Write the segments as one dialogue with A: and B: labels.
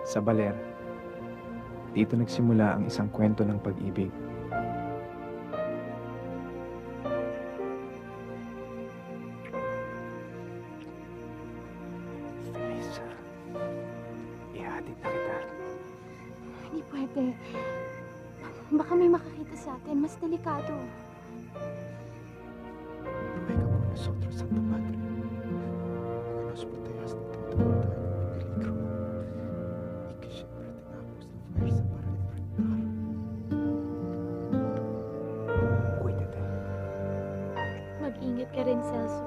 A: Sa Baler, dito nagsimula ang isang kwento ng pag-ibig. Felisa, ihatid na kita.
B: Hindi pwede. Baka may makakita sa atin. Mas delikado.
A: Ruega por nosotros, Santa Madre, que nos protejas de todo daño y peligro, y que siempre tengamos la fuerza para enfrentar. Cuídate.
B: Mag-ingat ka rin, Celso.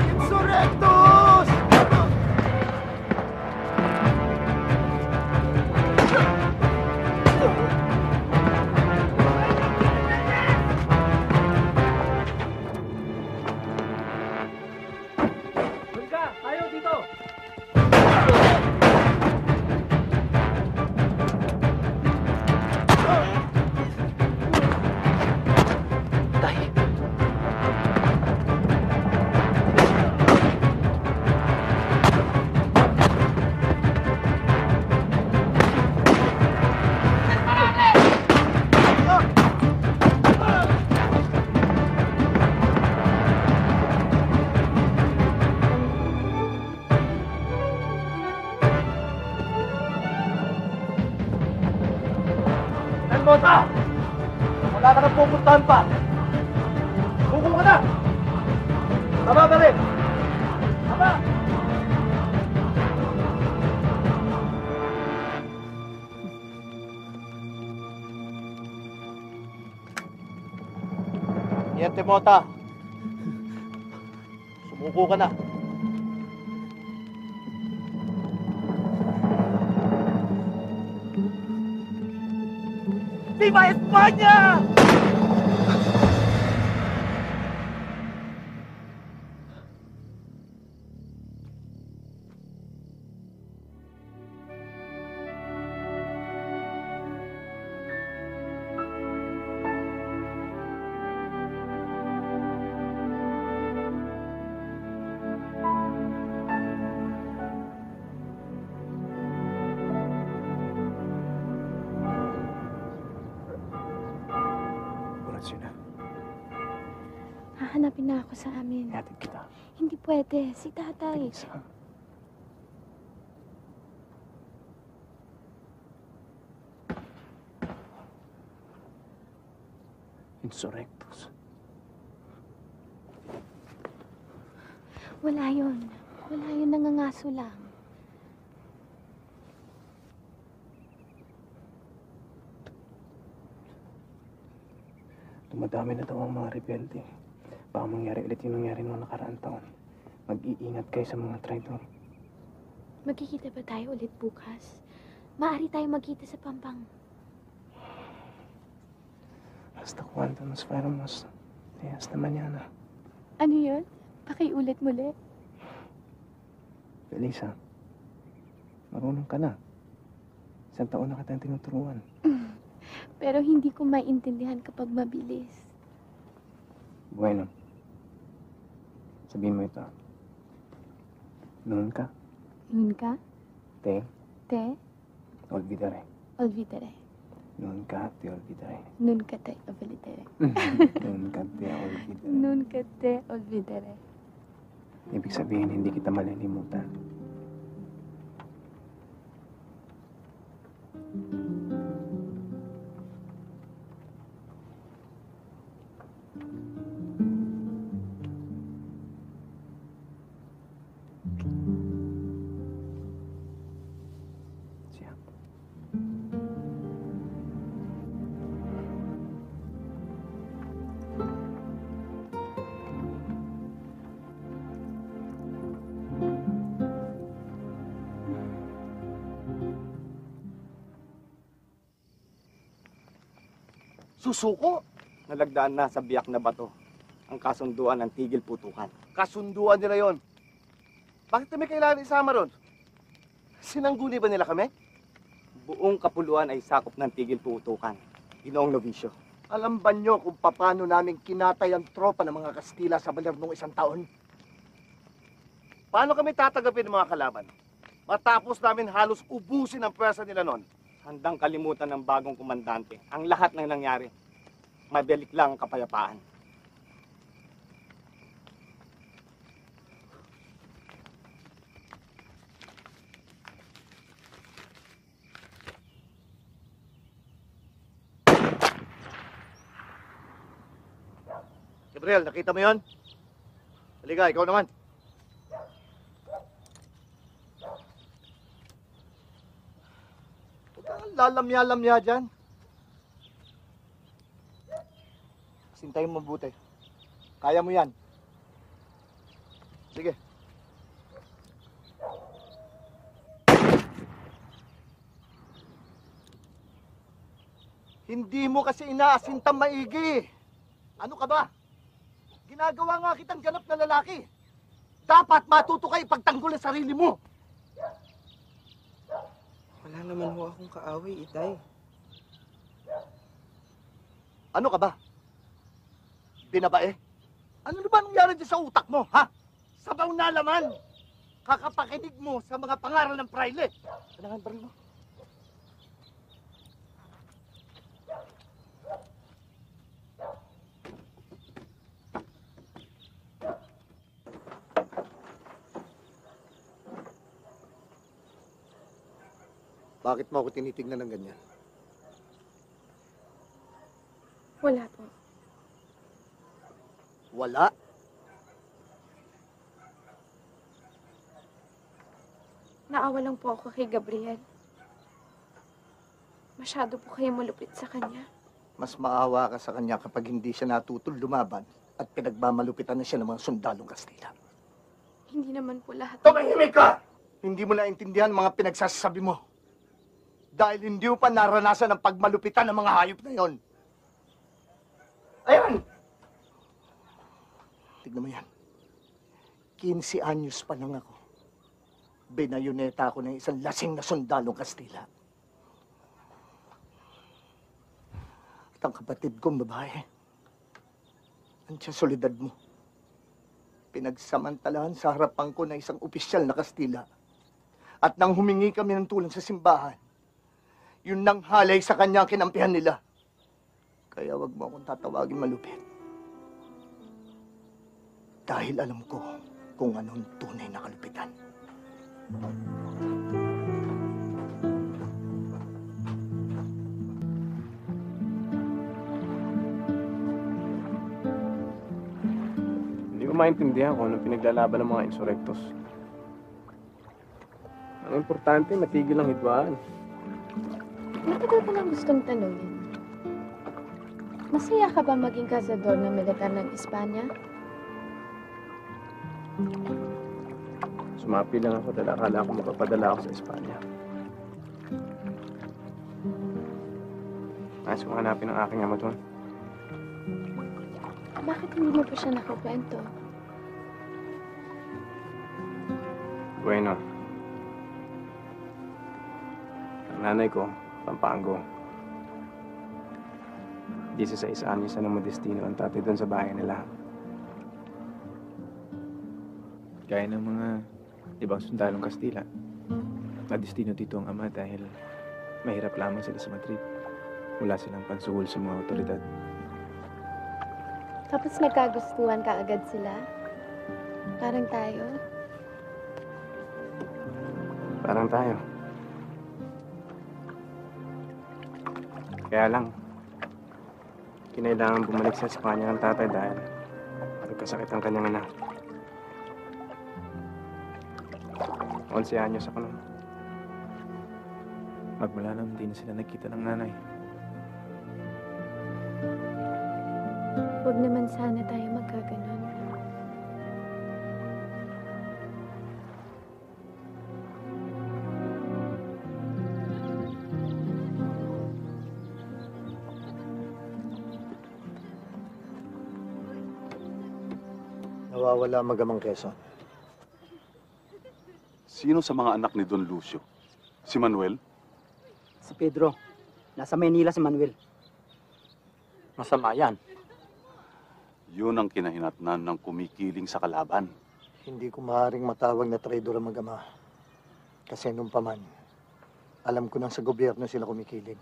A: Insurrectos!
C: Bulga, tayo dito! Mota! Wala ka nang pupuntahan pa! Suko ka na! Tama ka rin! Tama! Yente Mota! Sumuko ka na! ¡Viva España!
A: Na.
B: Hahanapin na ako sa amin.
A: Ihatid kita.
B: Hindi pwede. Si tatay.
A: Felisa. Insurrectos.
B: Wala yun. Wala yun. Nangangaso lang.
A: Dumadami na daw ang mga rebelde. Baka mangyari ulit yung nangyari noong nakaraang taon. Mag-iingat kayo sa mga traidor.
B: Magkikita ba tayo ulit bukas? Maaari tayo magkita sa Pampang.
A: Hasta cuando nos fuéramos. Hasta mañana.
B: Ano yun? Pakiulit muli.
A: Felisa, marunong ka na. Isang taon na kitang tinuturuan.
B: Pero hindi ko maintindihan kapag mabilis.
A: Bueno. Sabihin mo ito. Noon ka,
B: Yun ka?
A: te
B: Te?
A: olvidaré.
B: Olvidere.
A: Nunca te olvidaré.
B: Nunca te olvidere.
A: Nunca te olvidaré.
B: Nunca te olvidere.
A: Ibig sabihin, hindi kita malilimutan. Siya.
C: Susuko! Nalagdaan na sa biyak na bato ang kasunduan ng tigil putukan.
D: Kasunduan nila yon. Bakit may kailangan isama ron?
C: Sinangguni ba nila kami?
D: Buong kapuluan ay sakop ng tigil tuutukan. Ginoong Novicio.
C: Alam ba nyo kung paano namin kinatay ang tropa ng mga Kastila sa baler nung isang taon? Paano kami tatagapin ng mga kalaban? Matapos namin halos ubusin ang pwersa nila noon.
D: Handang kalimutan ng bagong komandante ang lahat ng nangyari. Mabalik lang ang kapayapaan.
C: Gabriel, nakita mo yon? Halika, ikaw naman. Huwag kang lalamya-lamya dyan. Sintayin mo mabuti. Kaya mo yan. Sige. Hindi mo kasi inaasintang maigi. Ano ka ba? Ginagawa nga kitang ganap na lalaki. Dapat matuto ka ipagtanggol ang sarili mo.
A: Wala naman ho akong kaaway, Itay.
C: Ano ka ba? Binabae? Ano na ba nangyari dyan sa utak mo, ha? Sabaw na laman. Kakapakinig mo sa mga pangaral ng praile. Kailangan baril mo. Bakit mo ako tinitignan ng ganyan?
B: Wala po.
C: Wala?
B: Naawa lang po ako kay Gabriel. Masyado po kayo malupit sa kanya.
C: Mas maawa ka sa kanya kapag hindi siya natutol lumaban at pinagmamalupitan na siya ng mga sundalong Kastila.
B: Hindi naman po lahat.
C: Tumahimik ka! Hindi mo naintindihan mga pinagsasabi mo. Dahil hindi mo pa naranasan ang pagmalupitan ng mga hayop na yon. Ayan! Tignan mo yan. 15 anyos pa lang ako. Binayoneta ako ng isang lasing na sundalong Kastila. At ang kapatid kong babae, andiyan solidad mo. Pinagsamantalahan sa harapan ko ng isang opisyal na Kastila. At nang humingi kami ng tulong sa simbahan, yun nang halay sa kanya ang kinampihan nila. Kaya wag mo akong tatawagin malupit. Dahil alam ko kung anong tunay na kalupitan.
E: Hindi ko maintindihan kung anong pinaglalaban ng mga insurektos. Ang importante, matigil ang hitwaan.
B: Matagal ko lang gustong tanungin. Masaya ka ba maging kazador ng militar ng Espanya?
E: Sumapi lang ako dahil akala ko makapadala ako sa Espanya. Nais kong hanapin ang aking ama doon.
B: Bakit hindi mo pa siya nakakwento?
E: Bueno. Ang nanay ko, Pampanga. 16 anyos na ng Modestino ang tatay doon sa bahay nila. Gaya ng mga ibang sundalong Kastila. Na-destino dito ang ama dahil mahirap lamang sila sa Madrid. Wala silang pansuhol sa mga otoridad.
B: Tapos nagkagustuhan ka agad sila? Parang tayo?
E: Parang tayo. Kaya lang, kinailangan bumalik sa Espanya ng tatay dahil nagkasakit ang kanyang anak. 11 anyos ako nun. Magmula nang hindi na sila nagkita ng nanay.
B: Huwag naman sana tayo magkaganon.
C: Nawawala magamang Quezon.
F: Sino sa mga anak ni Don Lucio Si Manuel?
G: Si Pedro. Nasa Maynila si Manuel.
D: Masama yan.
F: Yun ang kinahinatnan ng kumikiling sa kalaban.
C: Hindi ko maaaring matawag na traidor ang mag-ama. Kasi nung paman, alam ko nang sa gobyerno sila kumikiling.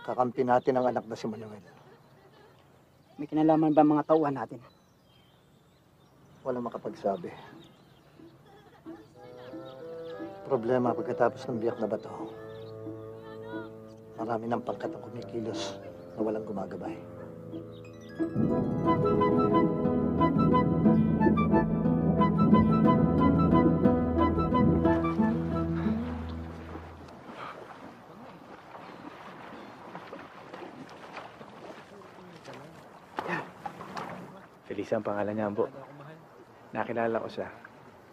C: Kakampi natin ang anak na si Manuel.
G: May kinalaman ba mga tauhan natin?
C: Walang makapagsabi. Problema pagkatapos ng biyak na bato. Marami ng pangkat ang kumikilos na walang gumagabay.
E: Felisa ang pangalan niya, Ambo. Nakilala ko siya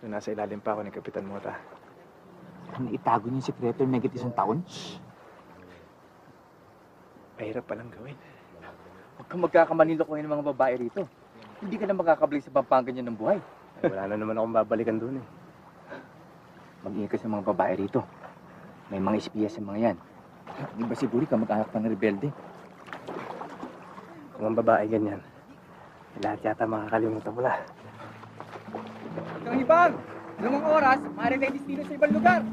E: nung nasa ilalim pa ako ni Kapitan Mota.
G: Naitago niyo yung sekreto ng megit isang taon?
E: Mahirap palang gawin.
H: Huwag kang magkakamanindokohin ng mga babae rito. Hindi ka na makakabalik sa Pampanga niya ng buhay.
E: Ay, wala na naman akong babalikan doon eh.
H: Mag-ingat ka sa mga babae rito. May mga espiya sa mga yan. Di ba siguro ka mag-anak pa ng rebelde?
E: Kung ang babae ganyan, lahat yata makakalimutan mo na.
H: Itong ibang! Ilang oras, maaari tayo destino sa ibang lugar.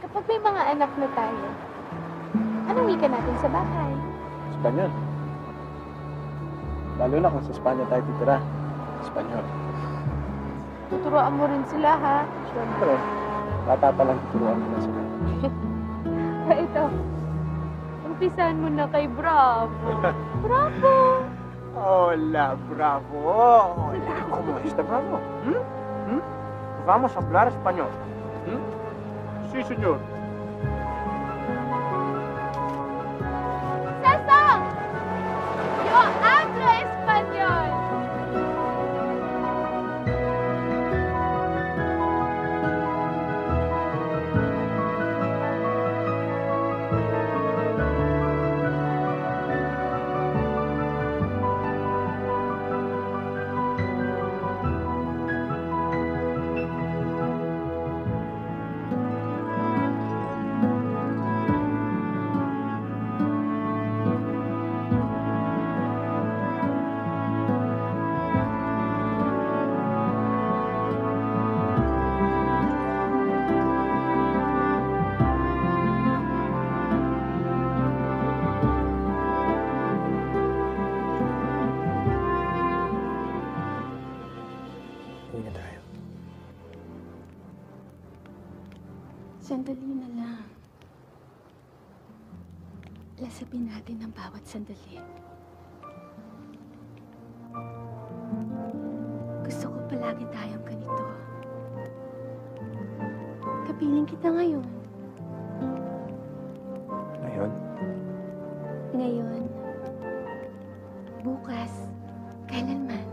B: Kapag may mga anak na tayo, anong wika natin sa bahay?
E: Espanyol. Lalo na kung sa Espanya tayo titira. Espanyol.
B: Tuturuan mo rin sila, ha?
E: Siyempre, bata pa lang tuturuan mo na sila.
B: Ito, umpisahan mo na kay Bravo. Bravo!
D: Hola, bravo. Hola, ¿cómo está, bravo? Vamos a hablar español. Sí, señor.
B: Sasong! Yo hablo español!
E: Uwi na tayo.
B: Sandali na lang. Lasapin natin ang bawat sandali. Gusto ko palagi tayong ganito. Kapiling kita ngayon.
E: Ngayon,
B: Ngayon. Bukas. Kailanman.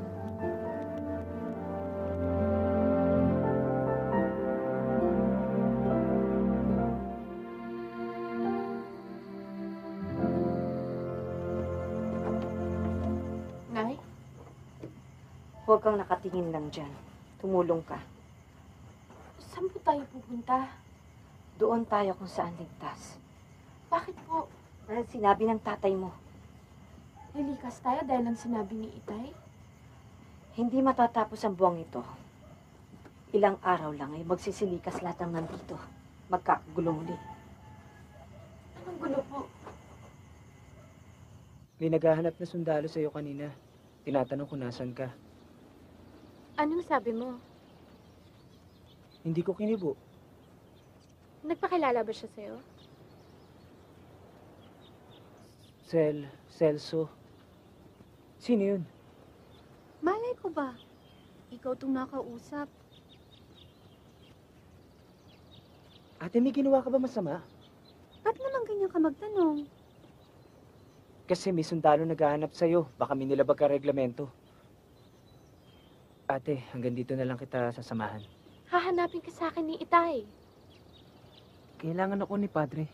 B: Nay?
I: Huwag kang nakatingin lang dyan. Tumulong ka.
B: Saan po tayo pupunta?
I: Doon tayo kung saan ligtas.
B: Bakit po?
I: Dahil sinabi ng tatay mo,
B: Nilikas tayo dahil ang sinabi ni Itay?
I: hindi matatapos ang buwang ito. Ilang araw lang ay magsisilikas lahat ng nandito. Magkakagulo muli.
B: Anong gulo po?
G: May naghahanap na sundalo sa'yo kanina. Tinatanong kung nasan ka.
B: Anong sabi mo?
G: Hindi ko kinibo.
B: Nagpakilala ba siya sa'yo?
G: Celso. Sino yun?
B: Malay ko ba? Ikaw itong nakausap.
G: Ate, may ginawa ka ba masama?
B: Ba't naman ganyan ka magtanong?
G: Kasi may sundalo naghahanap sa'yo. Baka may nilabag ka reglamento. Ate, hanggang dito na lang kita sasamahan.
B: Hahanapin ka sa akin ni Itay.
G: Kailangan ako ni Padre.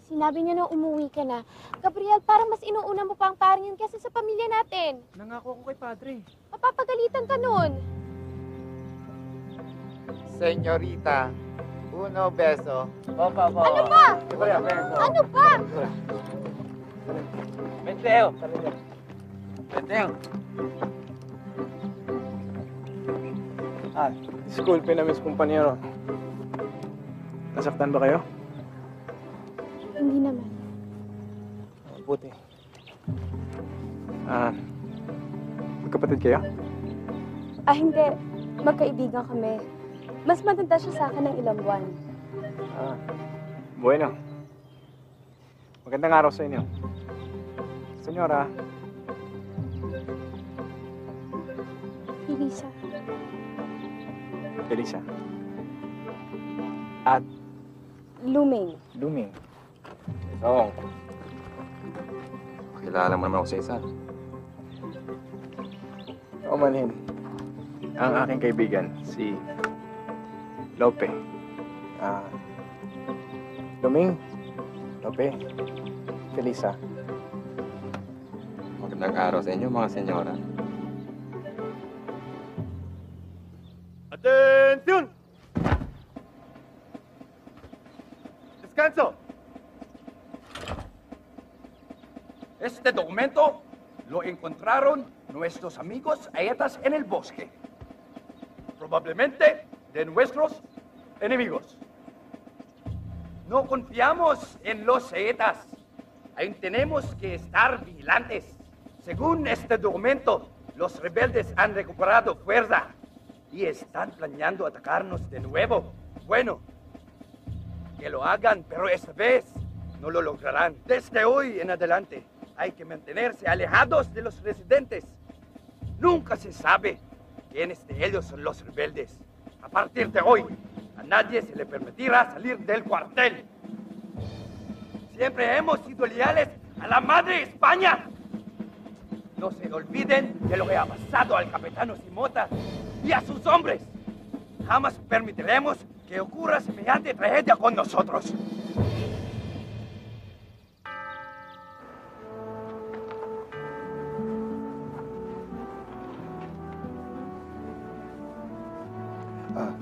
B: Sinabi niya na umuwi ka na. Gabriel, parang mas inuuna mo pa ang parang yun kesa sa pamilya natin.
G: Nangako ako kay Padre.
B: Mapapagalitan ka nun.
A: Senyorita, uno beso.
H: Opo.
B: Ano ba? Ano ba?
H: Menteo! Menteo!
E: Disculpe na, Miss Kumpanyero. Nasaktan ba kayo?
B: Hindi naman.
E: Buti. Magkapatid kayo?
B: Hindi. Magkaibigan kami. Mas matanda siya sa akin ng ilang buwan.
E: Bueno. Magandang araw sa inyo. Senyora,
B: Elisa.
E: Elisa.
B: Luming.
E: Luming.
H: Oo. Kilala mo naman ako sa isa.
E: Umanhin. Ang aking kaibigan, si Lope. Luming, Lope, Felisa.
H: Magandang araw sa inyo, mga senyora.
D: Atención! Descanso.
J: Este documento lo encontraron nuestros amigos aetas en el bosque. Probablemente de nuestros enemigos. No confiamos en los aetas. Aún tenemos que estar vigilantes. Según este documento, los rebeldes han recuperado fuerza y están planeando atacarnos de nuevo. Bueno, que lo hagan, pero esta vez no lo lograrán. Desde hoy en adelante hay que mantenerse alejados de los residentes. Nunca se sabe quiénes de ellos son los rebeldes. A partir de hoy, a nadie se le permitirá salir del cuartel. Siempre hemos sido leales a la madre España. No se olviden de lo que ha pasado al capitán Simota y a sus hombres. Jamás permitiremos que ocurra semejante tragedia con nosotros.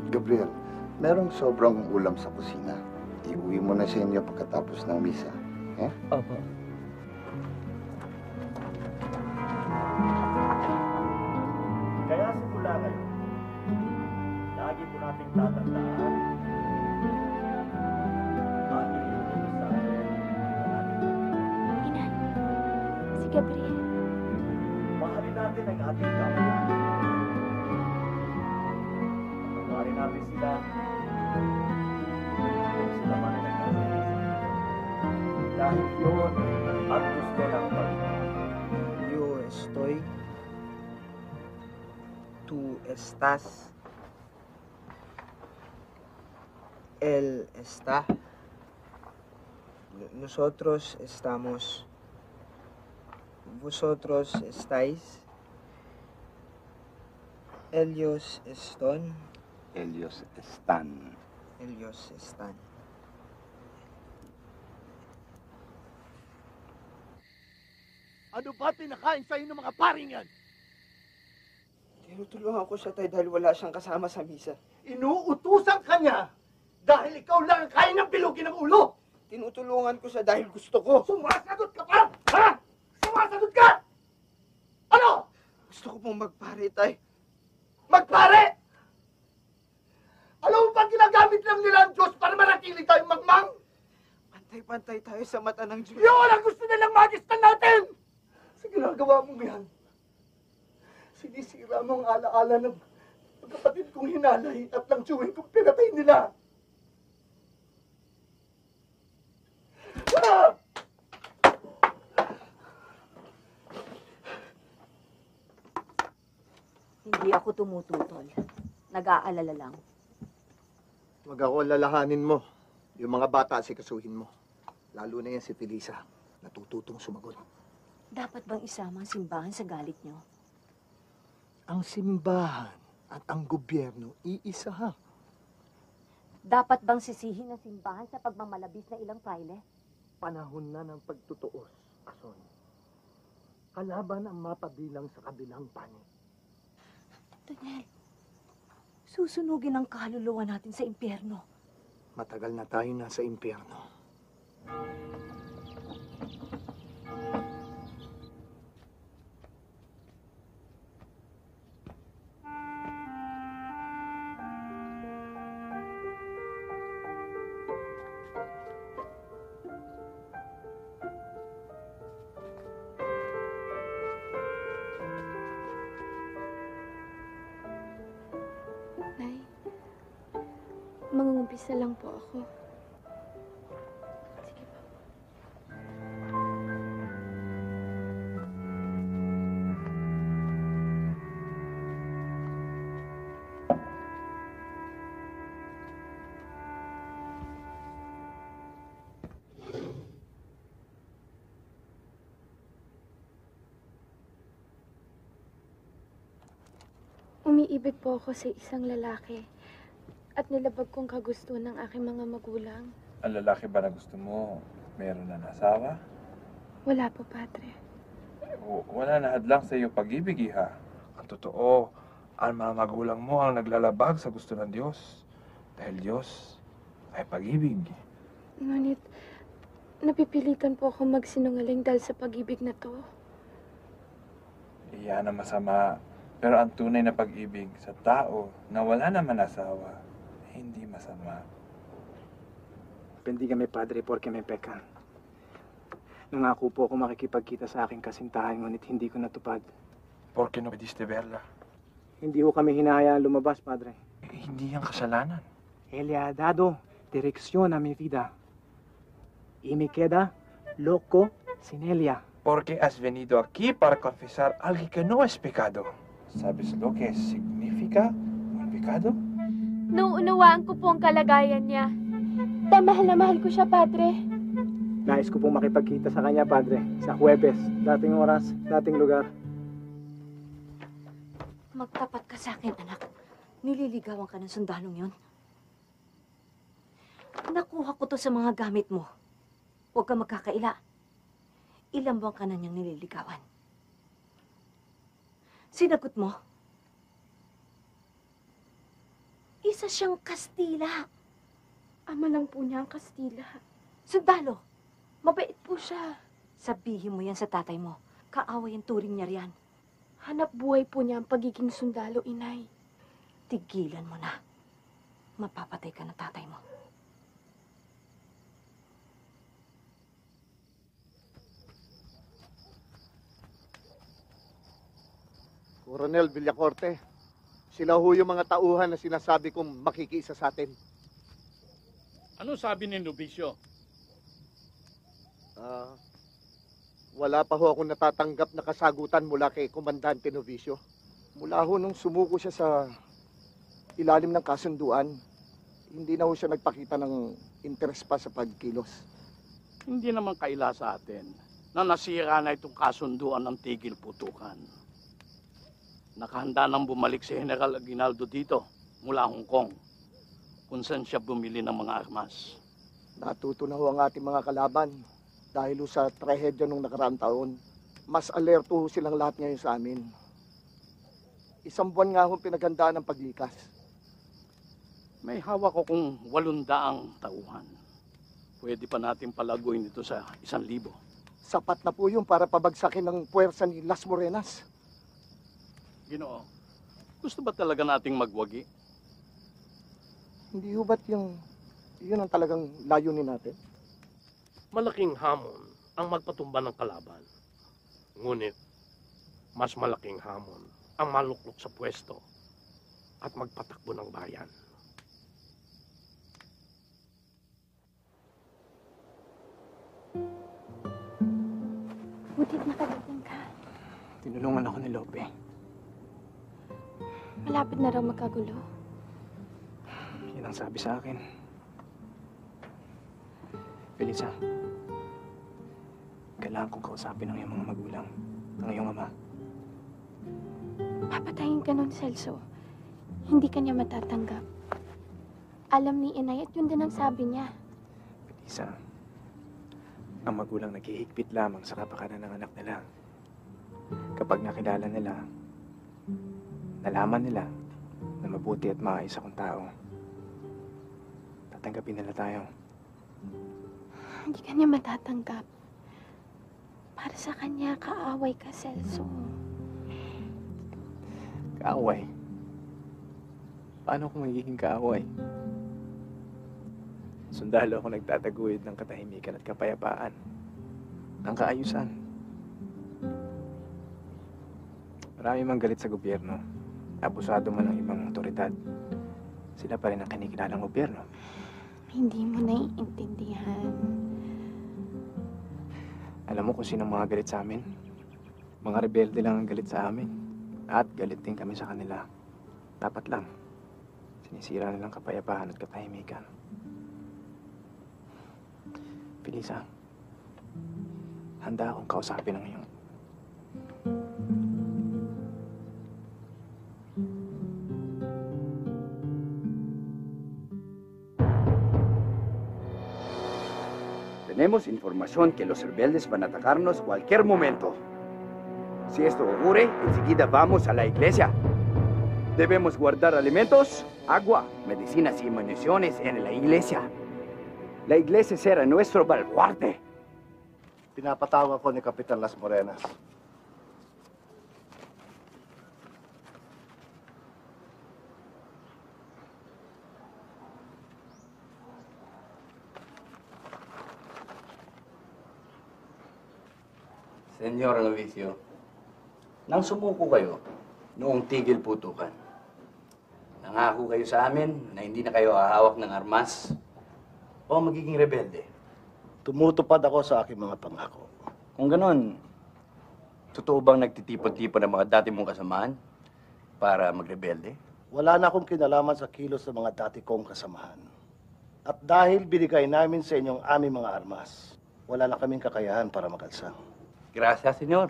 C: Gabriel, merong sobrang ulam sa kusina. Iuwi mo na sa inyo pagkatapos ng misa.
G: Opo.
D: Kaya simula ngayon, lagi po nating tatandaan ang iniutos sa atin ng ating
B: Inan. Si Gabriel.
D: mahalin natin ang ating kapwa. Patawarin natin sila kung sila man ay nagkasala. Dahil yun ang gusto ng Panginoon.
G: Yo estoy. Tú estás. Él está. Nosotros estamos. Vosotros estáis. Ellos están.
J: Ellos están.
G: Ellos están.
C: Ano ba pinakain sa'yo ng mga paring yan?
G: Tinutulungan ko siya tayo dahil wala siyang kasama sa misa.
C: Inuutusan ka niya dahil ikaw lang ang kaya ng bilugin ng ulo.
G: Tinutulungan ko siya dahil gusto ko.
C: Sumasagot ka pa! Ha? Sumasagot ka! Ano?
G: Gusto ko pong magpare tayo.
C: Magpare! Alam mo ba ginagamit lang nila ang Diyos para manatili tayong magmang?
G: Pantay-pantay tayo sa mata ng Diyos.
C: Yun ang gusto nilang magistan natin! Sa ginagawa mong yan, sinisira mo ang alaala ng magkapatid kong hinalay at ng tiyuhin kong pinatay nila. Ah!
I: Hindi ako tumututol. Nag-aalala lang.
C: Huwag ako lalahanin mo. Yung mga bata, sikasuhin mo. Lalo na yan si Felisa. Natututong sumagot.
I: Dapat bang isama ang simbahan sa galit nyo?
C: Ang simbahan at ang gobyerno, iisa ha.
I: Dapat bang sisihin ng simbahan sa pagmamalabis na ilang fraile?
C: Panahon na ng pagtutuos, Ason. Kalaban ang mapabilang sa kabilang panig.
I: Daniel, susunugin ang kaluluwa natin sa impyerno.
C: Matagal na tayo nasa impyerno.
B: Nay, mangungumpisa lang po ako. Sige po. Umiibig po ako sa isang lalaki at nilabag kong kagustuhan ng aking mga magulang.
E: Ang lalaki ba na gusto mo, meron na nasawa?
B: Wala po, Padre.
E: Wala na hadlang sa iyo pag-ibig, iha. Ang totoo, ang mga magulang mo ang naglalabag sa gusto ng Diyos. Dahil Diyos ay pag-ibig.
B: Ngunit, napipilitan po ako magsinungaling dahil sa pag-ibig na to.
E: Iyan ang masama. Pero ang tunay na pag-ibig sa tao na wala naman asawa, hindi masama.
K: Bendiga me, Padre, porque me pecan. Nangako po ako makikipagkita sa aking kasintahan, ngunit hindi ko natupad.
E: Porque no pwediste verla.
K: Hindi ko kami hinahayaan lumabas, Padre.
E: Hindi ang kasalanan.
K: Él le ha dado dirección a mi vida. Y me queda loco sin ella.
E: Porque has venido aquí para confesar algo que no es pecado. ¿Sabes lo que significa un pecado?
B: Nauunawaan ko po ang kalagayan niya. Mahal na mahal ko siya, Padre.
K: Nais ko pong makipagkita sa kanya, Padre, sa Huwebes, dating oras, dating lugar.
I: Magtapat ka sa akin, anak. Nililigawan ka ng sundalong yon. Nakuha ko to sa mga gamit mo. Huwag ka magkakaila. Ilang buwan ka na niyang nililigawan. Sinagot mo? Isa siyang Kastila.
B: Ama lang po niya ang Kastila.
I: Sundalo.
B: Mabait po siya.
I: Sabihin mo yan sa tatay mo. Kaaway ang turing niya riyan.
B: Hanap buhay po niya ang pagiging sundalo, inay.
I: Tigilan mo na. Mapapatay ka ng tatay mo.
C: Coronel Villacorte, sila ho yung mga tauhan na sinasabi kong makikiisa sa atin.
L: Ano sabi ni Nobisyo?
C: Wala pa ho akong natatanggap na kasagutan mula kay Komandante Novicio. Mula ho nung sumuko siya sa ilalim ng kasunduan, hindi na ho siya nagpakita ng interes pa sa pagkilos.
L: Hindi naman kaila sa atin na nasira na itong kasunduan ng tigil putukan. Nakahanda nang bumalik si General Aguinaldo dito mula Hong Kong kung saan siya bumili ng mga armas.
C: Natuto na ho ang ating mga kalaban dahil ho sa trahedya nung nakaraang taon. Mas alerto ho silang lahat ngayon sa amin. Isang buwan nga ho pinaghandaan ng paglikas.
L: May hawak ko kung 800 tauhan. Pwede pa natin palaguin ito sa 1,000.
C: Sapat na po yun para pabagsakin ng puwersa ni Las Morenas.
L: Ginoo, gusto ba talaga nating magwagi?
C: Hindi ho ba't yun ang talagang layunin natin?
L: Malaking hamon ang magpatumba ng kalaban. Ngunit, mas malaking hamon ang maluklok sa pwesto at magpatakbo ng bayan.
B: Butit nakadating ka.
K: Tinulungan ako ni Lope.
B: Malapit na raw magkagulo.
K: Yan ang sabi sa akin.
E: Felisa, kailangan kong kausapin ang iyong mga magulang, ang iyong ama.
B: Papatayin ka nun, Celso. Hindi ka niya matatanggap. Alam ni Inay at yun din ang sabi niya.
E: Felisa, ang magulang naghihigpit lamang sa kapakanan ng anak nila. Kapag nakilala nila, nalaman nila na mabuti at maayos akong tao, tatanggapin nila tayo.
B: Hindi ka niya matatanggap. Para sa kanya, kaaway ka, Celso.
E: Kaaway? Paano ako magiging kaaway? Sundalo ako nagtataguyod ng katahimikan at kapayapaan. Ng kaayusan. Marami mang galit sa gobyerno. Abusado man ng ibang otoridad. Sila pa rin ang kinikilalang gobyerno.
B: Hindi mo naiintindihan.
E: Alam mo kung sino mga galit sa amin? Mga rebelde lang ang galit sa amin. At galit din kami sa kanila. Dapat lang. Sinisira nilang kapayapaan at katahimikan. Felisa, handa akong kausapin ng iyong...
J: Tenemos información que los rebeldes van a atacarnos cualquier momento. Si esto ocurre, enseguida vamos a la iglesia. Debemos guardar alimentos, agua, medicinas y municiones en la iglesia. La iglesia será nuestro baluarte.
C: Pinapatawag ko ni Kapitan Las Morenas.
J: Senyor Novicio, nang sumuko kayo noong tigil putukan, nangako kayo sa amin na hindi na kayo hahawak ng armas o magiging rebelde.
C: Tumutupad ako sa aking mga pangako.
J: Kung ganon, totoo bang nagtitipon-tipon ng mga dati mong kasamahan para magrebelde?
C: Wala na akong kinalaman sa kilos ng mga dati kong kasamahan. At dahil binigay namin sa inyong aming mga armas, wala na kaming kakayahan para makalsang.
J: Gracias, senyor.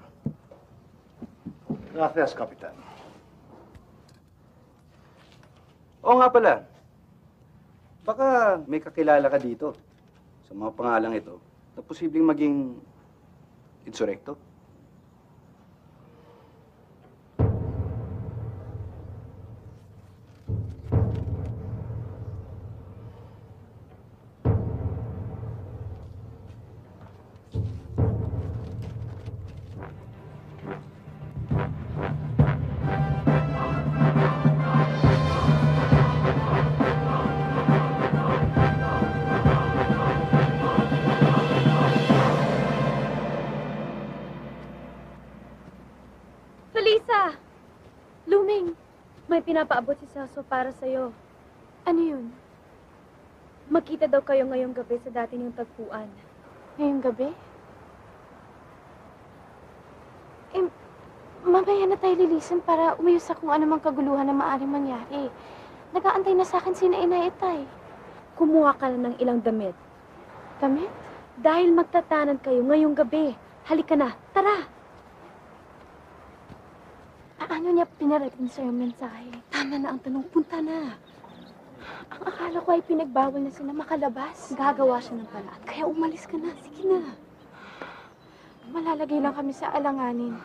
C: Gracias, Kapitan.
J: Oo nga pala. Baka may kakilala ka dito sa mga pangalang ito na posibleng maging insurekto.
B: Felisa! Luming, may pinapaabot si Celso para sa'yo. Ano yun? Magkita daw kayo ngayong gabi sa dati niyong tagpuan. Ngayong gabi? Mamaya na tayo lilisan para umayos sa kung anumang kaguluhan na maaaring mangyari. Nag-aantay na sa akin sina Inay at Tay. Kumuha ka na ng ilang damit. Damit? Dahil magtatanan kayo ngayong gabi. Halika na, tara! Paano niya pinarating sa'yo mensahe? Tama na ang tanong, punta na. Ang akala ko ay pinagbawal na sila makalabas. Gagawa siya ng paraan. Kaya umalis ka na, sige na. Malalagay lang kami sa alanganin.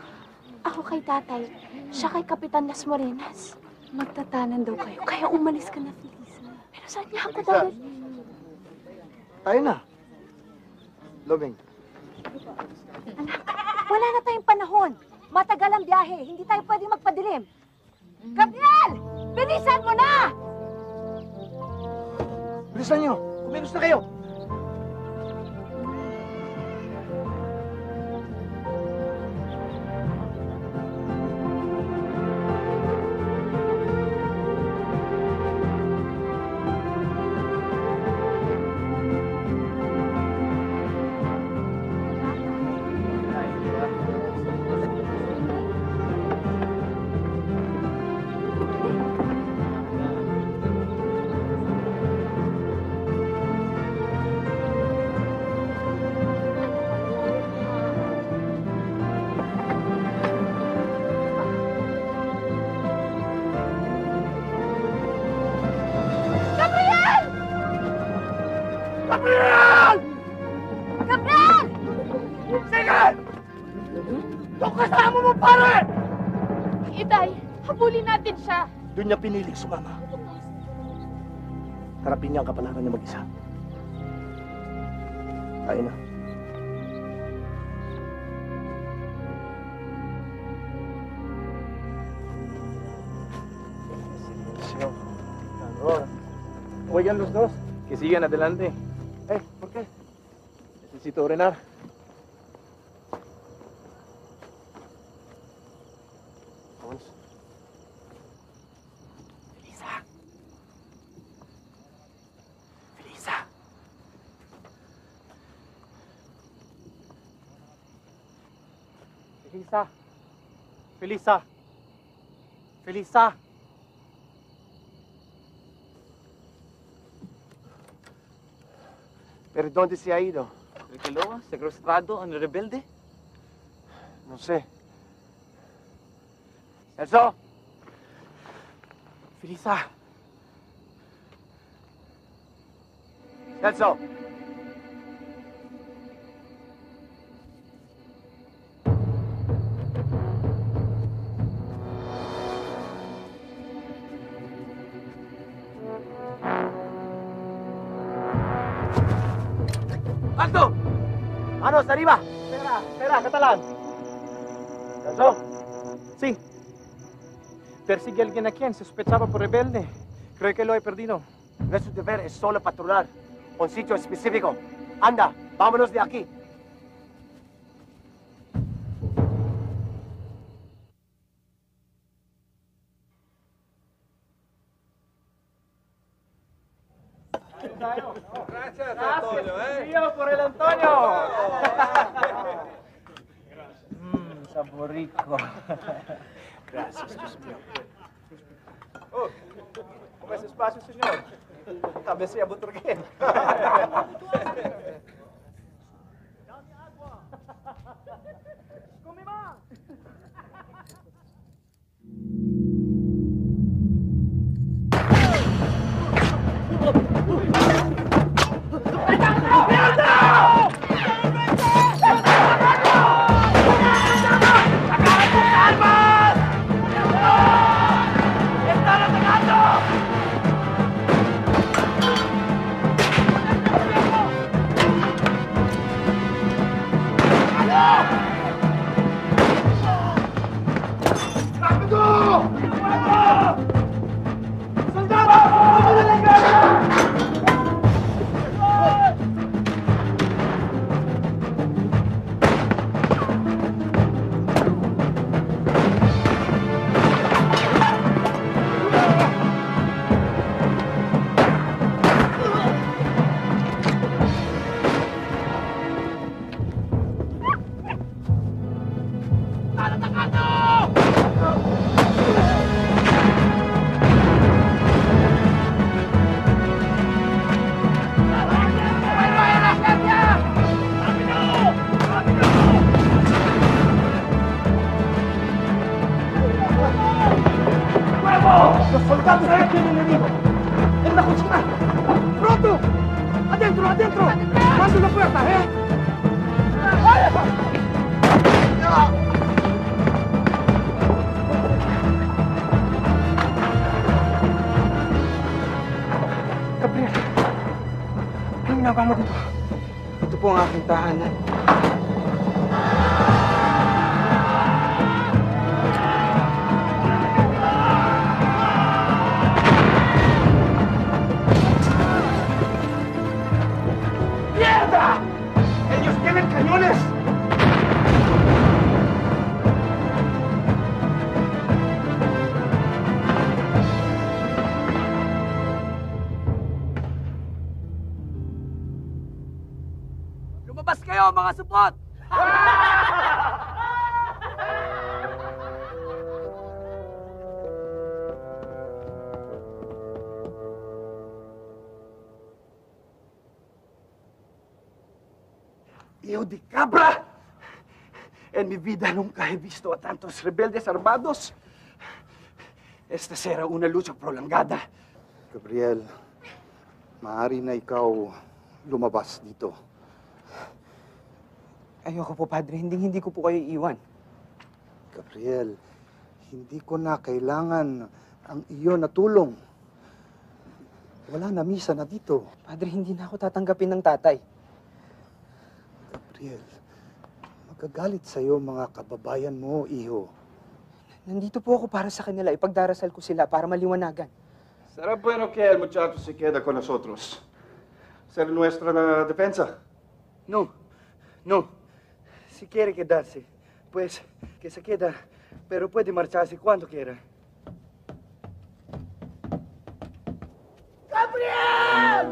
B: Ako kay tatay, siya kay Kapitan Las Morenas. Magtatanan daw kayo, kaya umalis ka na, Felisa. Pero saan niya ako dahil?
C: Tayo na. Luming.
I: Wala na tayong panahon. Matagal ang biyahe. Hindi tayo pwedeng magpadilim. Gabriel! Bilisan mo na!
C: Bilisan niyo! Kumilos na kayo!
J: Sige! Yung kasama mo, pare!
B: Itay, habulin natin siya.
C: Doon niya piniling sumama. Harapin niya ang kapalaran niya mag-isa. Tayo na.
E: Oigan los dos, que sigan adelante. ¿Por qué? Necesito orinar. Vamos.
J: Felisa! Felisa!
D: Felisa! Felisa! Felisa!
E: ¿Pero dónde se ha ido?
G: ¿El que lo ha secuestrado al rebelde?
E: No sé.
J: Celso!
D: Felisa!
J: Celso!
D: ¡Alto! ¡Manos arriba! Espera, catalán. ¿Celso? Sí. Persigue a alguien a quien se sospechaba por rebelde. Creo que lo he perdido.
J: Nuestro deber es solo patrullar un sitio específico. Anda, vámonos de aquí.
D: Gracias, Antonio, Tío, por el Antonio.
G: Sabor rico.
D: Gracias, Dios mío. Oh, con ese espacio, señor. También sea buturguén. ¡Come más!
J: ¡Los soldados aquí el enemigo! ¡En la cocina! ¡Pronto! ¡Adentro, adentro! ¡Mando la puerta,
K: Gabriel, anong ginagawa mo dito? Ito po ang aking tahanan.
J: ¡Mierda! ¡Ellos tienen cañones!
G: Lumabas kayo, mga supot!
J: ¡Hijo de cabra! En mi vida nunca he visto a tantos rebeldes armados. Esta será una lucha prolongada.
A: Gabriel, maaari na ikaw lumabas dito.
K: Ayoko po, Padre. Hindi ko po kayo iwan.
M: Gabriel, hindi ko na kailangan ang iyo na tulong. Wala na misa na dito.
K: Padre, hindi na ako tatanggapin ng tatay.
M: Gabriel, magagalit sa'yo mga kababayan mo, iho.
K: Nandito po ako para sa kanila. Ipagdarasal ko sila para maliwanagan.
D: Será bueno que el muchacho se quede con nosotros. Ser nuestra defensa.
C: No, no. Si quiere quedarse, pues que se queda, pero puede marcharse cuando quiera. ¡Gabriel!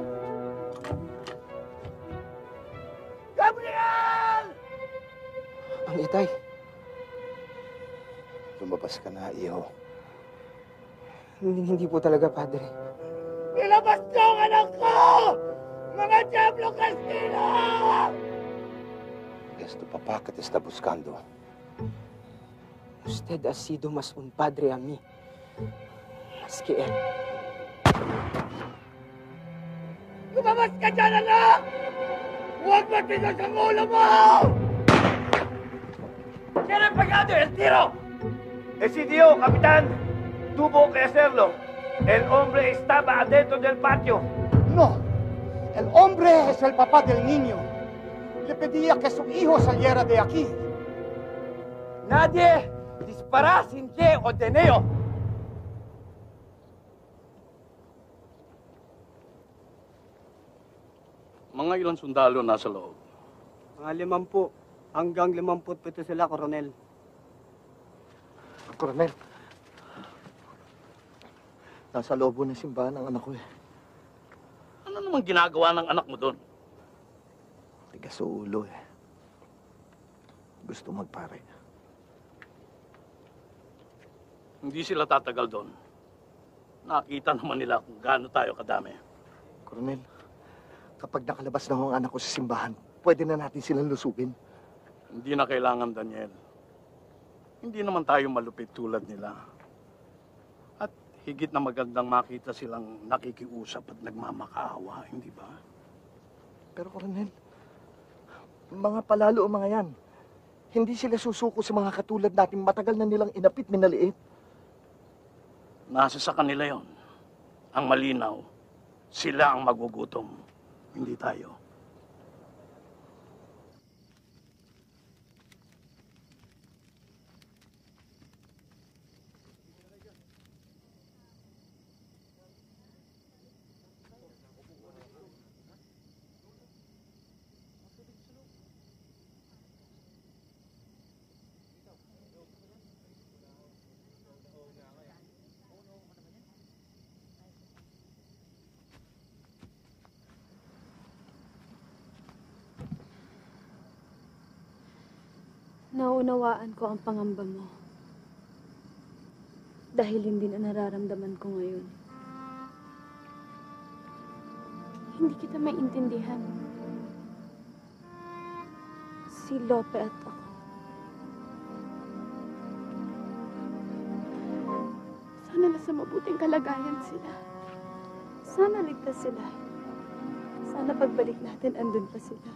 C: ¡Gabriel!
K: Ang itay.
M: Lumabas ka na, iho.
K: Hindi po talaga, Padre.
C: ¡Ilabas niyo ang anak ko! Mga Diablo Castilla!
M: Es tu papá que te está buscando.
K: Usted ha sido más un padre a mí. Más que él.
C: Lumabas ka dyan, anak! Huwag matigas ang ulo mo! ¿Quién ha pegado el tiro?
J: Decidió, capitán. Tuvo que hacerlo. El hombre estaba adentro del patio.
C: No, el hombre es el papá del niño. Le pedía que su hijo saliera de aquí. Nadie dispara sin que ordeneo.
L: Mga ilang sundalo nasa loob.
K: Mga 50 hanggang 57 sila, Coronel.
C: Coronel, nasa loob ng simbahan ang anak ko eh.
L: Ano naman ginagawa ng anak mo doon?
C: Tigas sa ulo eh. Gusto magpare.
L: Hindi sila tatagal doon. Nakita naman nila kung gaano tayo kadami.
C: Coronel, kapag nakalabas na ang anak ko sa simbahan, pwede na natin silang lusugin.
L: Hindi na kailangan, Daniel. Hindi naman tayo malupit tulad nila. At higit na magandang makita silang nakikiusap at nagmamakaawa, hindi ba?
C: Pero Coronel, mga palalo ang mga yan. Hindi sila susuko sa mga katulad natin matagal na nilang inapit minaliit.
L: Nasa sa kanila yon. Ang malinaw, sila ang magugutom, hindi tayo.
B: Naunawaan ko ang pangamba mo. Dahil hindi na nararamdaman ko ngayon. Hindi kita maintindihan. Si Lope at ako. Sana nasa mabuting kalagayan sila. Sana ligtas sila. Sana pagbalik natin, andun pa sila.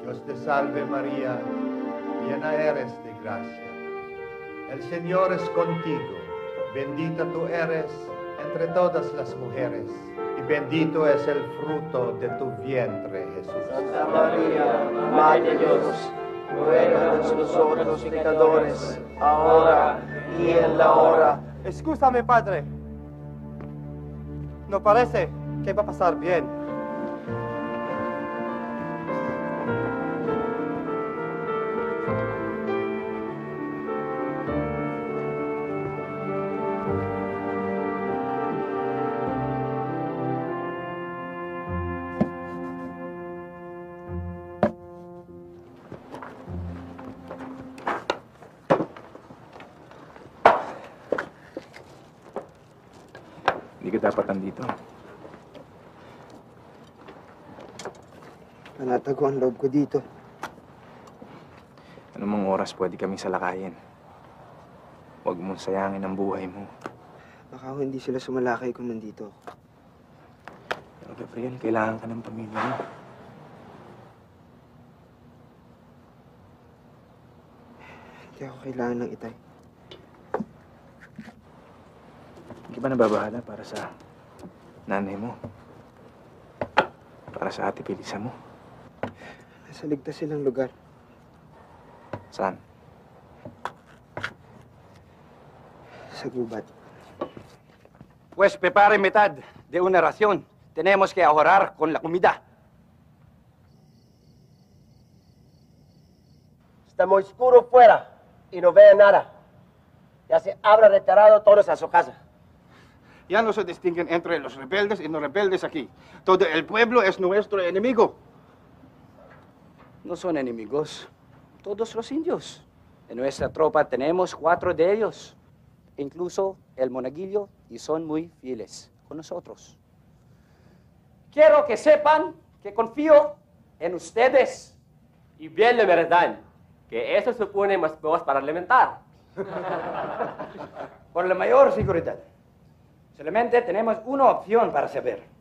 N: Dios te salve María, llena eres de gracia. El Señor es contigo, bendita tú eres entre todas las mujeres, y bendito es el fruto de tu vientre, Jesús.
C: Santa María, Madre de Dios, ruega por nosotros los pecadores, ahora y en la hora.
D: Excúsame, padre. No parece que va a pasar bien.
E: Hindi ka dapat andito.
K: Nanatago ang loob ko dito.
E: Anumang oras pwede kaming salakayin. Huwag mong sayangin ang buhay mo.
K: Baka hindi sila sumalakay kung nandito.
E: Pero Gabriel, kailangan ka ng pamilya mo.
A: Hindi ako kailangan ng itay.
E: Hindi ba nababahala para sa nanay mo? Para sa ate Pilisa mo?
A: Nasa ligtas silang lugar.
E: Saan?
A: Sa gubat.
J: Pues prepare mitad de una ración. Tenemos que ahorrar con la comida.
O: Está muy oscuro fuera y no veo nada. Ya se habrá retirado todos a su casa.
D: Ya no se distinguen entre los rebeldes y no rebeldes aquí. Todo el pueblo es nuestro enemigo.
J: No son enemigos. Todos los indios. En nuestra tropa tenemos 4 de ellos. Incluso el monaguillo, y son muy fieles con nosotros. Quiero que sepan que confío en ustedes.
O: Y bien de verdad, que eso supone más voz para alimentar.
J: Por la mayor seguridad. Solamente tenemos una opción para saber.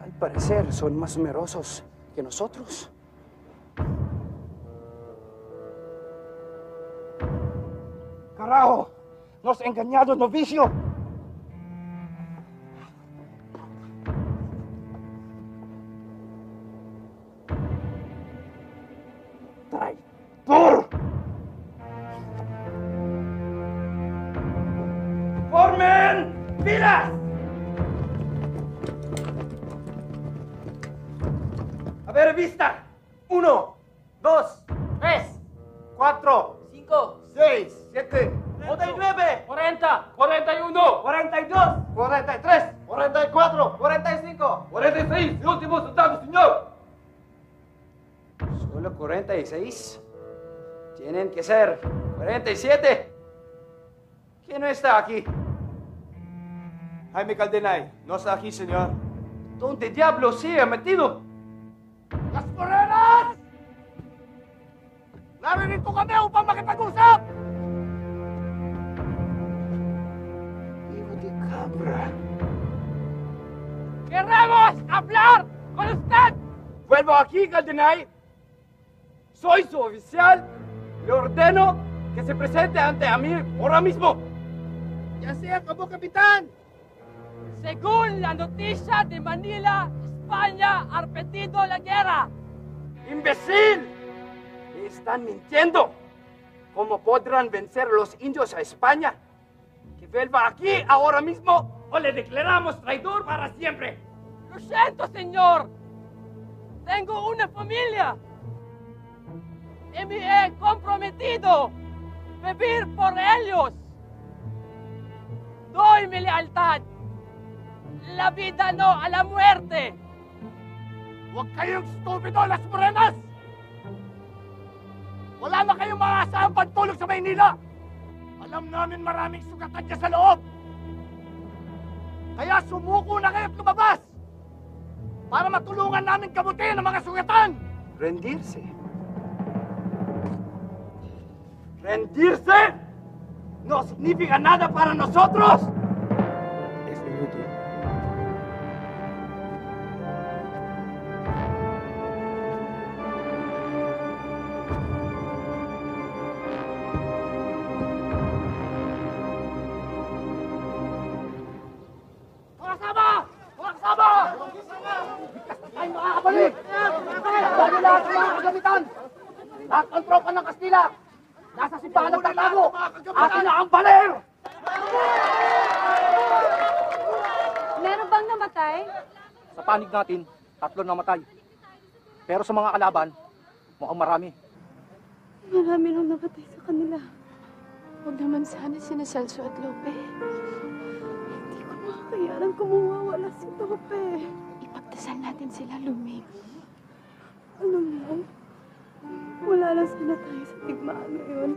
J: Al parecer son más numerosos que nosotros.
D: ¡Carajo! ¡Nos ha engañado el novicio! ¡Traidor!
J: ¡Formen filas! A ver, vista. 1, 2, 3, 4, 5, 6, 7, 39, 40, 41, 42, 43, 44, 45, 46. El último soldado, señor. Solo 46. Tienen que ser 47. ¿Quién no está aquí?
D: Jaime Caldenay, no está aquí, señor.
J: ¿Dónde diablos se ha metido?
D: Las morenas! Naririto kami upang makipag-usap!
J: Hijo de cabra.
O: ¡Queremos hablar con usted!
J: Vuelvo aquí, Caldenay. Soy su oficial. Le ordeno que se presente ante mí ahora mismo.
O: Ya se acabó, capitán. Según la noticia de Manila, España ha perdido la guerra.
J: ¡Imbécil! Me están mintiendo. ¿Cómo podrán vencer los indios a España? Que vuelva aquí ahora mismo o le declaramos traidor para siempre.
O: Lo siento, señor. Tengo una familia. Y me he comprometido a vivir por ellos. Doy mi lealtad. La vida no a la muerte.
D: Huwag kayong stupido, Las Morenas! Wala na kayong maaasahang pagtulog sa Maynila! Alam namin maraming sugatan niya sa loob! Kaya sumuko na kayo't lumabas! Para matulungan namin kabutin ang mga sugatan!
J: Rendirse. ¿Rendirse? No significa nada para nosotros.
E: Es inútil.
D: Mga kasama! Mga kasama! Ay, makakabalik! Lalo lahat ng mga kagamitan! Lahat ng tropa ng Kastila! Nasa simbahan ng tatago! Atin na ang baler!
B: Meron bang namatay?
K: Sa panig natin,
L: 3 namatay. Pero sa mga kalaban, mukhang marami.
B: Marami nang namatay sa kanila. Huwag naman sana sina Celso at Lope. Hindi ko makakayanan kung mawawala si Lope. Ipagdasal natin sila, Luming. Alam mo, wala lang sana tayo sa tigmaan ngayon.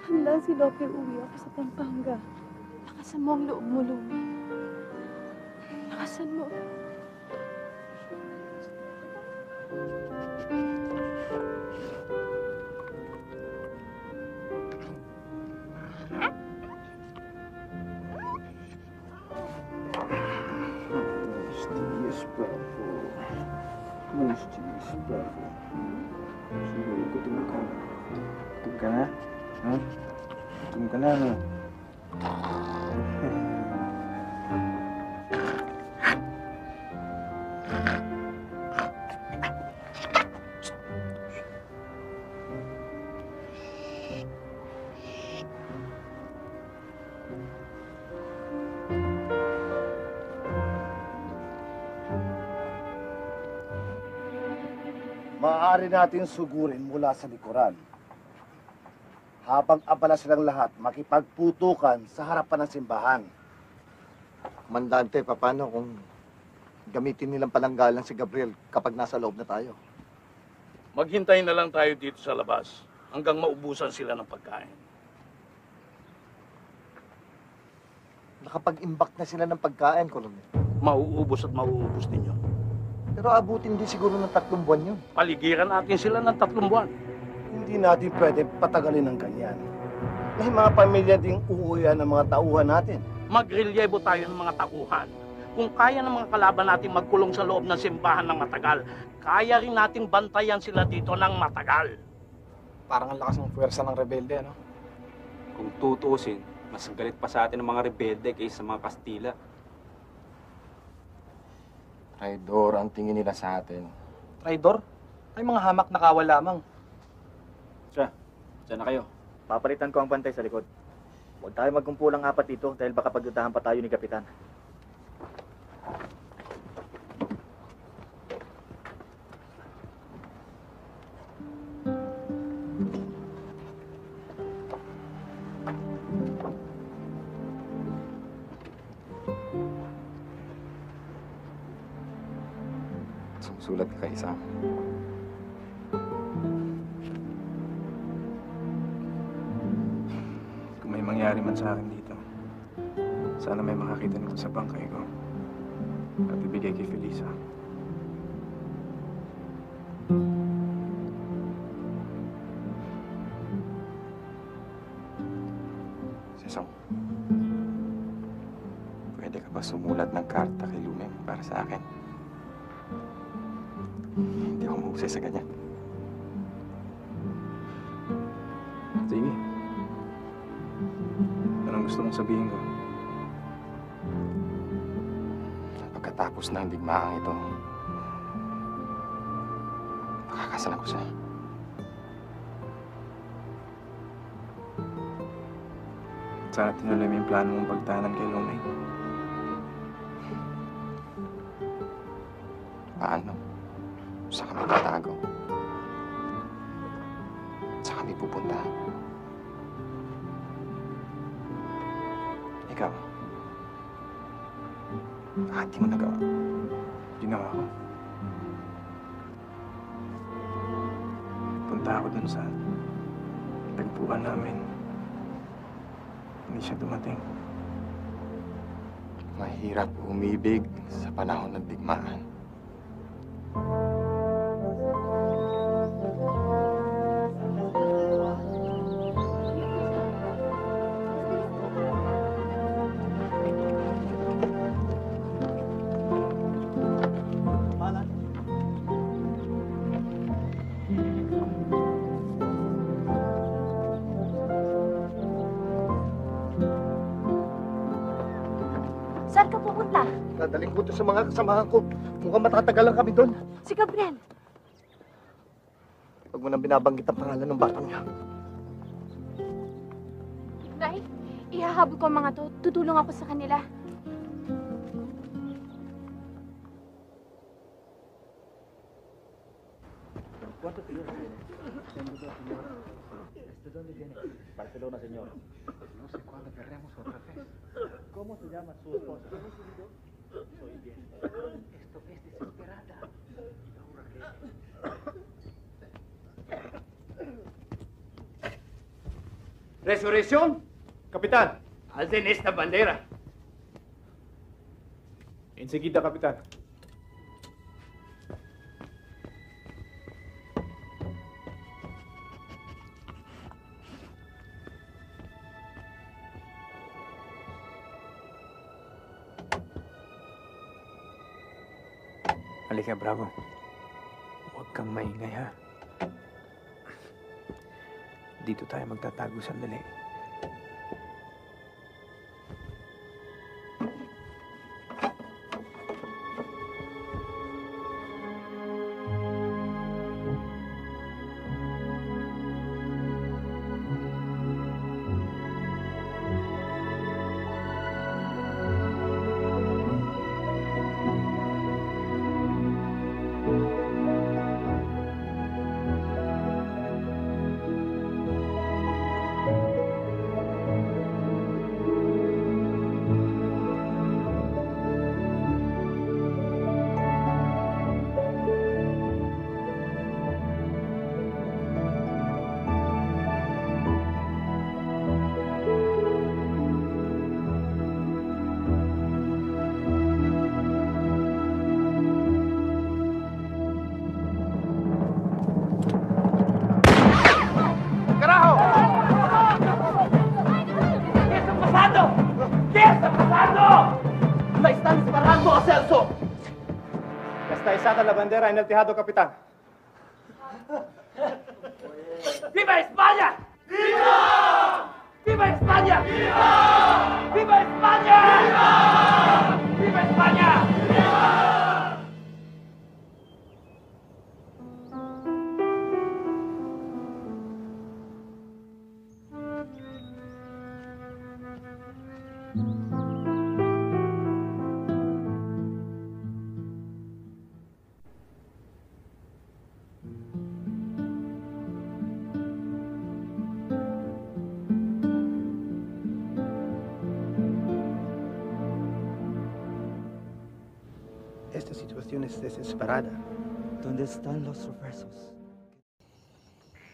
B: Handa si Lope uwi ako sa Pampanga. Lakasan mo ang loob mo, Luming. Lakasan mo.
E: Siguro, gutom ka. Gutom ka na? Ha? Gutom ka na, no?
P: Maaari natin sugurin mula sa likuran. Habang abala silang lahat, makipagputukan sa harapan ng simbahan.
C: Mandante, paano kung gamitin nilang palanggalan si Gabriel kapag nasa loob na tayo?
L: Maghintay na lang tayo dito sa labas hanggang maubusan sila ng pagkain.
C: Nakapag-imbak na sila ng pagkain, Colonel.
L: Mauubos at mauubos din yun.
C: Pero abutin din siguro ng 3 buwan yun.
L: Paligiran natin sila ng 3 buwan.
P: Hindi natin pwede patagalin ng ganyan. May mga pamilya ding uuwian ng mga tauhan natin.
L: Magrelyebo tayo ng mga tauhan. Kung kaya ng mga kalaban natin magkulong sa loob ng simbahan ng matagal, kaya rin nating bantayan sila dito ng matagal.
E: Parang ang lakas ng puwersa ng rebelde, ano?
Q: Kung tutuusin, mas galit pa sa atin ng mga rebelde kaysa sa mga Kastila.
H: Traidor ang tingin nila sa atin.
K: Traidor? Ay mga hamak na kawal lamang.
Q: Diyan na kayo.
R: Papalitan ko ang bantay sa likod. Huwag tayo magkumpulang 4 dito dahil baka pagdutahan pa tayo ni Kapitan.
H: Sumusulat ka kay Sam.
E: Kung may mangyari man sa akin dito, sana may makakita nito sa bangkay ko at ibigay kay Felisa.
H: Sesong, pwede ka ba sumulat ng karta kay Lumeng para sa akin? Hindi ako mahusay sa ganyan.
E: Sige. Anong gusto mong sabihin ko?
H: Pagkatapos ng digmaang ito, makakasalan ko siya.
E: Sana tinuloy mo yung plano mong pagtahanan kay Lumeng.
H: Paano? Saan kami tatago? Saan kami pupunta? Ikaw, bakit di mo nagawa?
E: Ginawa ko. Punta ako dun sa tagpuan namin. Hindi siya dumating.
H: Mahirap umibig sa panahon ng digmaan.
B: Saan ka pupunta?
C: Dadaling ko to sa mga kasamahan ko. Mukhang matatagal lang kami doon.
B: Si Gabriel.
C: Huwag mo nang binabanggit ang pangalan ng batang niya.
B: Nay, ihahabol ko ang mga to. Tutulong ako sa kanila.
R: ¿Cuántos señores tiene? Tengo 2, señor. ¿De dónde viene? Barcelona, señor. No sé cuándo querremos otra vez. ¿Cómo se llama su esposa? Soy bien. Esto es desesperada. ¿Y ahora qué?
J: ¿Resurrección?
E: Capitán.
J: Alden esta bandera.
E: Enseguida, capitán. Halika, Bravo. Huwag kang maingay, ha? Dito tayo magtatago sandali.
D: La bandera en el tejado, capitán.
O: ¡Viva España! ¡Viva! ¡Viva España! ¡Viva! ¡Viva España! ¡Viva! ¡Viva España! ¡Viva!
A: Esta situación es desesperada.
P: ¿Dónde están los refuerzos?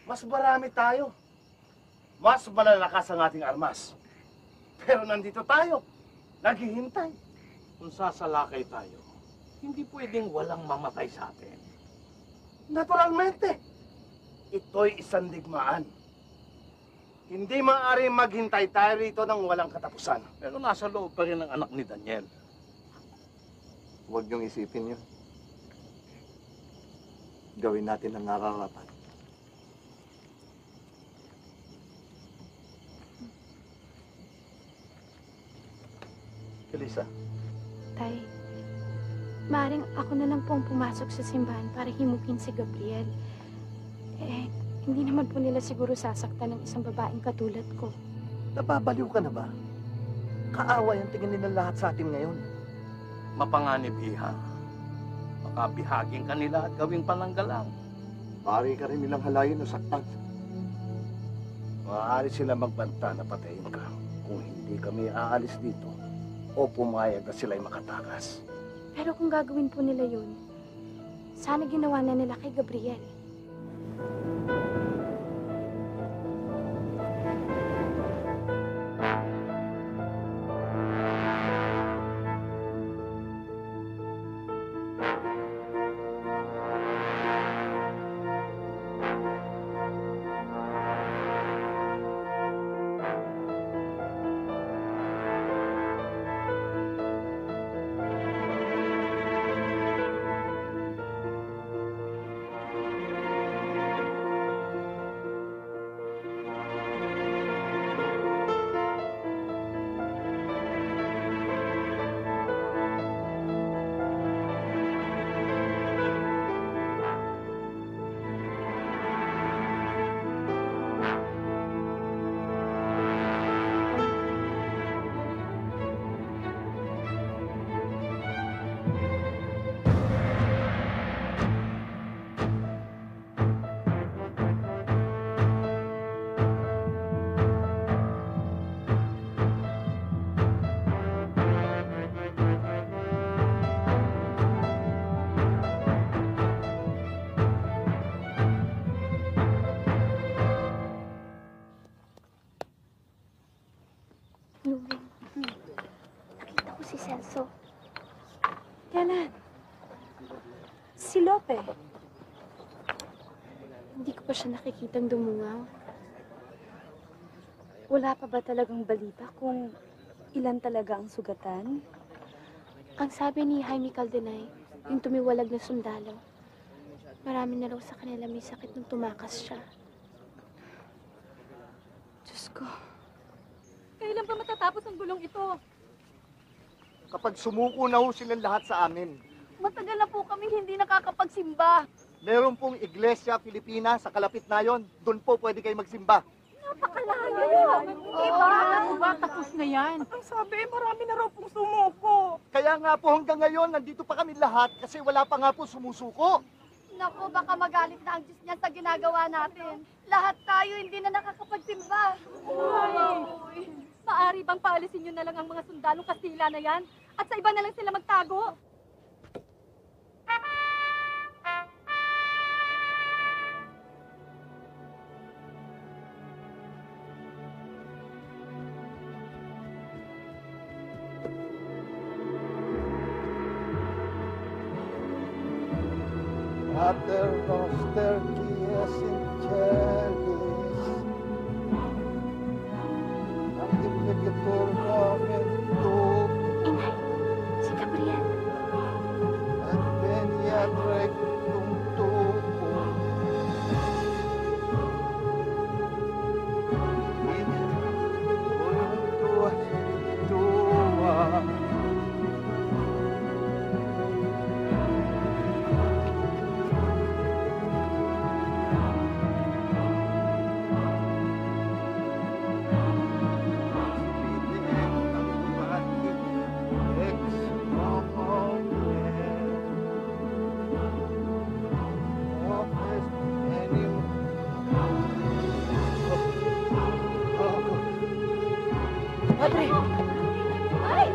P: Mas marami tayo. Mas malalakas ang ating armas. Pero nandito tayo, naghihintay.
L: Kung sasalakay tayo, hindi pwedeng walang mamatay sa atin.
P: Naturalmente, ito'y isang digmaan. Hindi maaari maghintay tayo rito ng walang katapusan.
L: Pero nasa loob pa rin ang anak ni Daniel.
C: Huwag niyong isipin yun. Gawin natin ang nakakapat.
P: Elisa.
B: Tay, maaaring ako na lang pong pumasok sa simbahan para himukin si Gabriel. Eh, hindi naman po nila siguro sasaktan ng isang babaeng katulad ko.
C: Napabaliw ka na ba? Kaaway ang tingin nila lahat sa atin ngayon.
L: Mapanganib, Iha. Baka bihagin ka nila at gawing pananggalang.
C: Maaari ka rin nilang halayin o saktan.
P: Maaari sila magbanta na patayin ka kung hindi kami aalis dito o pumayag na sila'y makatakas.
B: Pero kung gagawin po nila yun, sana ginawa na nila kay Gabriel. Katalan. Si Lope. Hindi ko pa siya nakikitang dumungaw. Wala pa ba talagang balita kung ilan talaga ang sugatan? Ang sabi ni Jaime Caldenay, yung tumiwalag na sundalo, marami na raw sa kanila may sakit nung tumakas siya. Diyos ko.
S: Kailan ba matatapos ang gulong ito?
C: Kapag sumuko na ho silang lahat sa amin.
S: Matagal na po kami hindi nakakapagsimba.
C: Meron pong Iglesia Filipina sa kalapit na yon. Doon po pwede kayo magsimba.
S: Napakalayo. Diba? Tapos na yan. Ang sabi, marami na raw pong sumuko.
C: Kaya nga po hanggang ngayon, nandito pa kami lahat kasi wala pa nga po sumusuko.
S: Naku, baka magalit na ang Diyos niya sa ginagawa natin. Lahat tayo hindi na nakakapagsimba. Uy. Maari bang paalisin nyo na lang ang mga sundalong Kastila na yan? At sa iba na lang sila magtago?
M: Pater noster qui es in celis, sanctificetur nomen tuum.
B: Inay, si Gabriel.
M: Adveniat regnum tuum. In voluntas tua.
S: Padre! Ay!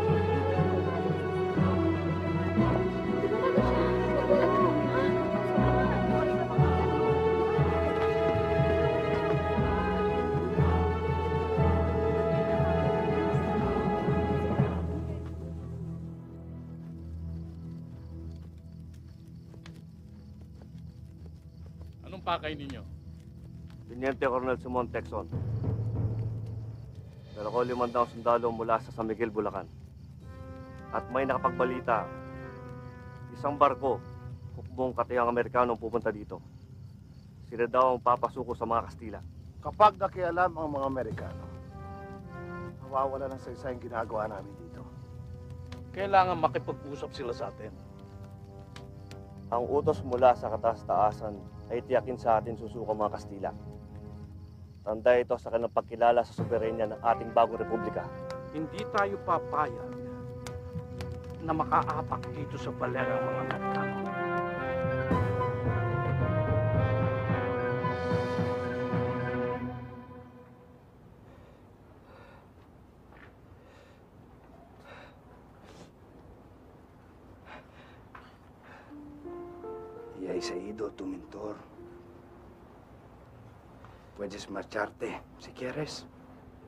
L: Anong pakay ninyo?
T: Teniente Colonel Simon Texon. Pero ko 5 sundalo mula sa San Miguel, Bulacan. At may nakapagbalita, isang barko, hukbong katayang Amerikano pupunta dito. Sila daw ang papasuko sa mga Kastila.
P: Kapag nakialam ang mga Amerikano, nawawala ng sa yung ginagawa namin dito.
L: Kailangan makipag-usap sila sa atin.
T: Ang utos mula sa kataas-taasan ay tiyakin sa atin susuko mga Kastila. Tanda ito sa kanilang pagkilala sa soberenya ng ating bagong republika.
L: Hindi tayo papayag na makaapak dito sa balera ng mga Amerikano.
U: Y ahí se ha ido tu mentor. Puedes marcharte si quieres.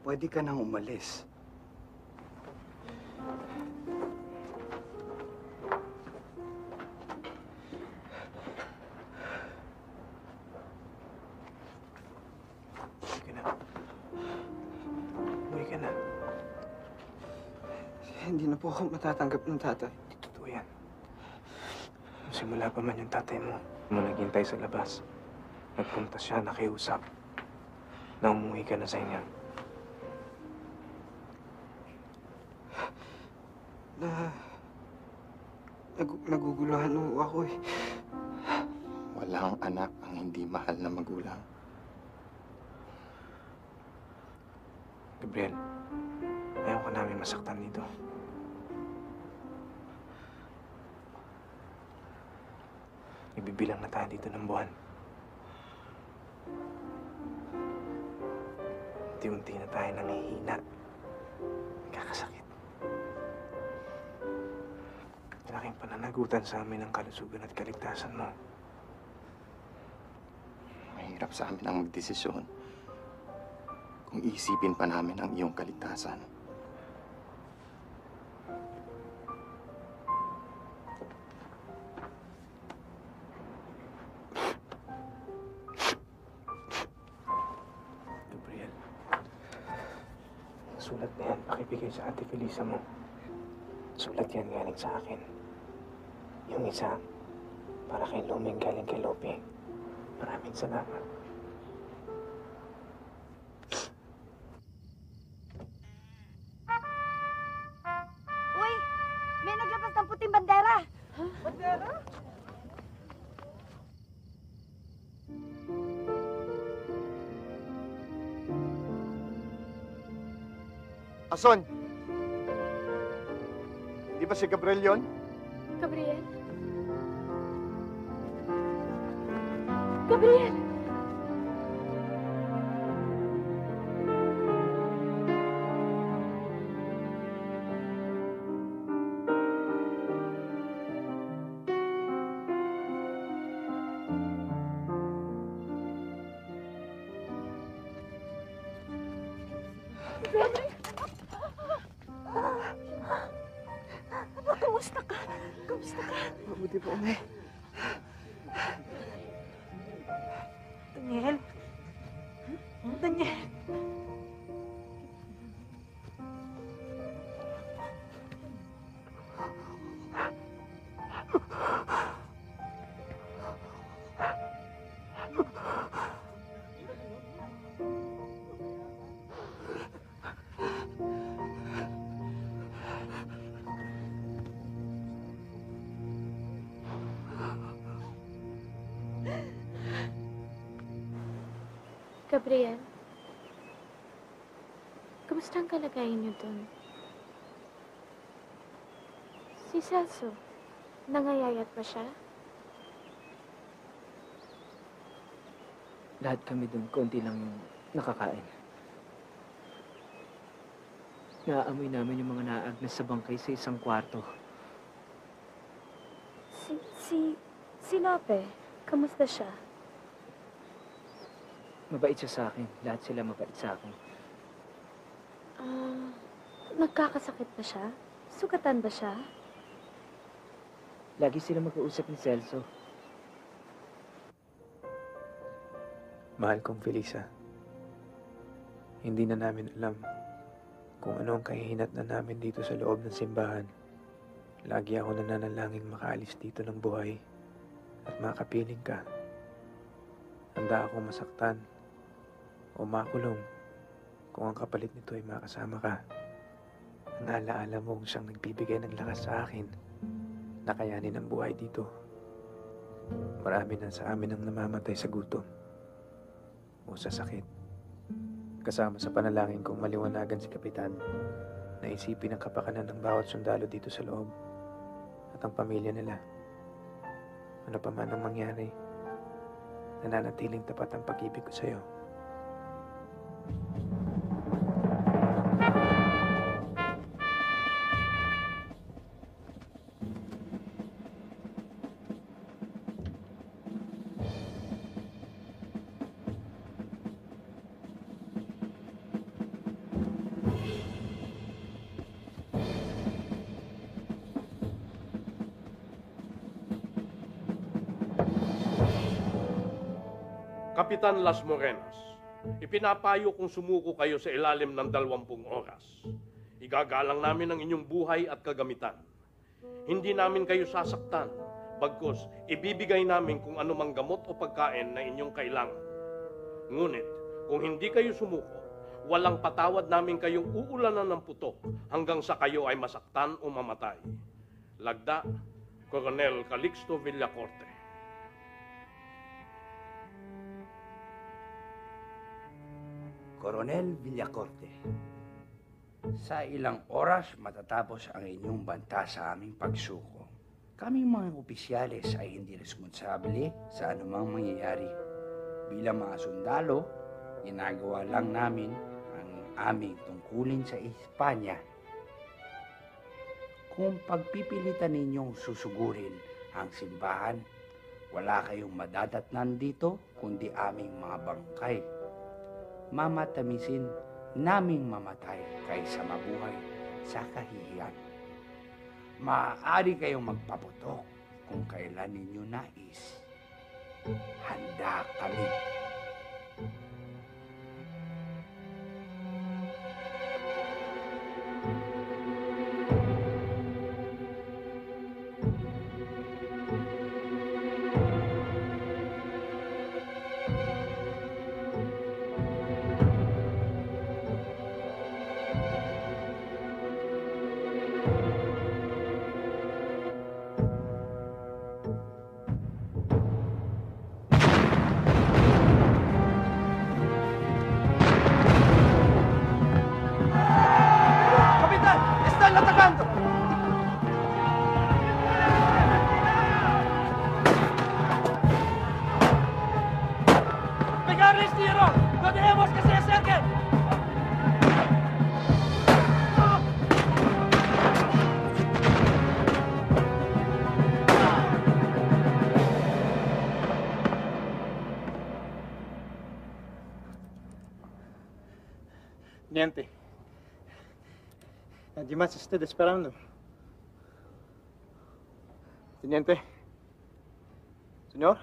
U: Pwede ka nang umalis.
E: Uwi ka na. Hindi na po ako matatanggap ng tatay. Hindi totoo yan. Simula pa man yung tatay mo, nung naghintay sa labas, nagpunta siya, nakiusap, na umuwi ka na sa inyo. Naguguluhan ako eh.
A: Walang anak ang hindi mahal na magulang.
E: Gabriel, ayaw ka namin masaktan dito. Nagbibilang na tayo dito ng buwan. Unti-unti na tayo nangihina. Kakasakit. Malaking pananagutan sa amin ang kalusugan at kaligtasan mo.
A: Mahirap sa amin ang magdesisyon kung iisipin pa namin ang iyong kaligtasan.
E: Sulat na yan, pakibigay sa Ate Felisa mo. Sulat yan galing sa akin. Yung isa, para kay Luming galing kay Lope. Maraming salamat.
S: Uy! May naglabas ng puting bandera!
O: Bandera?
C: Ason! Di ba si Gabriel yon?
B: Gabriel? Gabriel!
S: Anak, kumusta ka? Kumusta ka?
C: Mabuti po, Nay.
S: Daniel? Daniel?
B: Gabriel, kamusta ang kalagayan niyo doon? Si Celso, nangayayat pa siya?
G: Lahat kami doon, konti lang yung nakakain. Naaamoy namin yung mga naagnas sa bangkay sa isang kwarto.
B: Si Lope, kamusta siya?
G: Mabait siya sa akin. Lahat sila mabait sa akin.
B: Nagkakasakit ba siya? Sugatan ba siya?
G: Lagi sila mag-uusap ni Celso.
E: Mahal kong Felisa, hindi na namin alam kung ano ang kahihinat na namin dito sa loob ng simbahan. Lagi ako nananalangin makaalis dito ng buhay at makapiling ka. Handa akong masaktan o makulong kung ang kapalit nito ay makasama ka. Ang alaala mo siyang nagbibigay ng lakas sa akin na kayanin ang buhay dito. Marami na sa amin ang namamatay sa gutom o sa sakit. Kasama sa panalangin kong maliwanagan si Kapitan na isipin ang kapakanan ng bawat sundalo dito sa loob at ang pamilya nila. Ano pa man ang mangyari, nananatiling tapat ang pag-ibig ko sa'yo.
L: Kapitan Las Morenas, ipinapayo kung sumuko kayo sa ilalim ng 20 oras. Igagalang namin ang inyong buhay at kagamitan. Hindi namin kayo sasaktan, bagkus ibibigay namin kung anumang gamot o pagkain na inyong kailangan. Ngunit, kung hindi kayo sumuko, walang patawad namin kayong uulanan ng putok hanggang sa kayo ay masaktan o mamatay. Lagda, Coronel Calixto Villacorte.
F: Coronel Villacorte, sa ilang oras matatapos ang inyong banta sa aming pagsuko. Kaming mga opisyales ay hindi responsable sa anumang mangyayari. Bilang mga sundalo, ginagawa lang namin ang aming tungkulin sa Espanya. Kung pagpipilitan ninyong susugurin ang simbahan, wala kayong madadatnan dito kundi aming mga bangkay. Mamatamisin naming mamatay kaysa mabuhay sa kahihiyan. Maaari kayong magpaputok kung kailan ninyo nais. Handa kami.
O: pegarles tiro! ¡No dejemos que se acerquen!
D: Teniente. Nadie más está esperando. Teniente. Señor.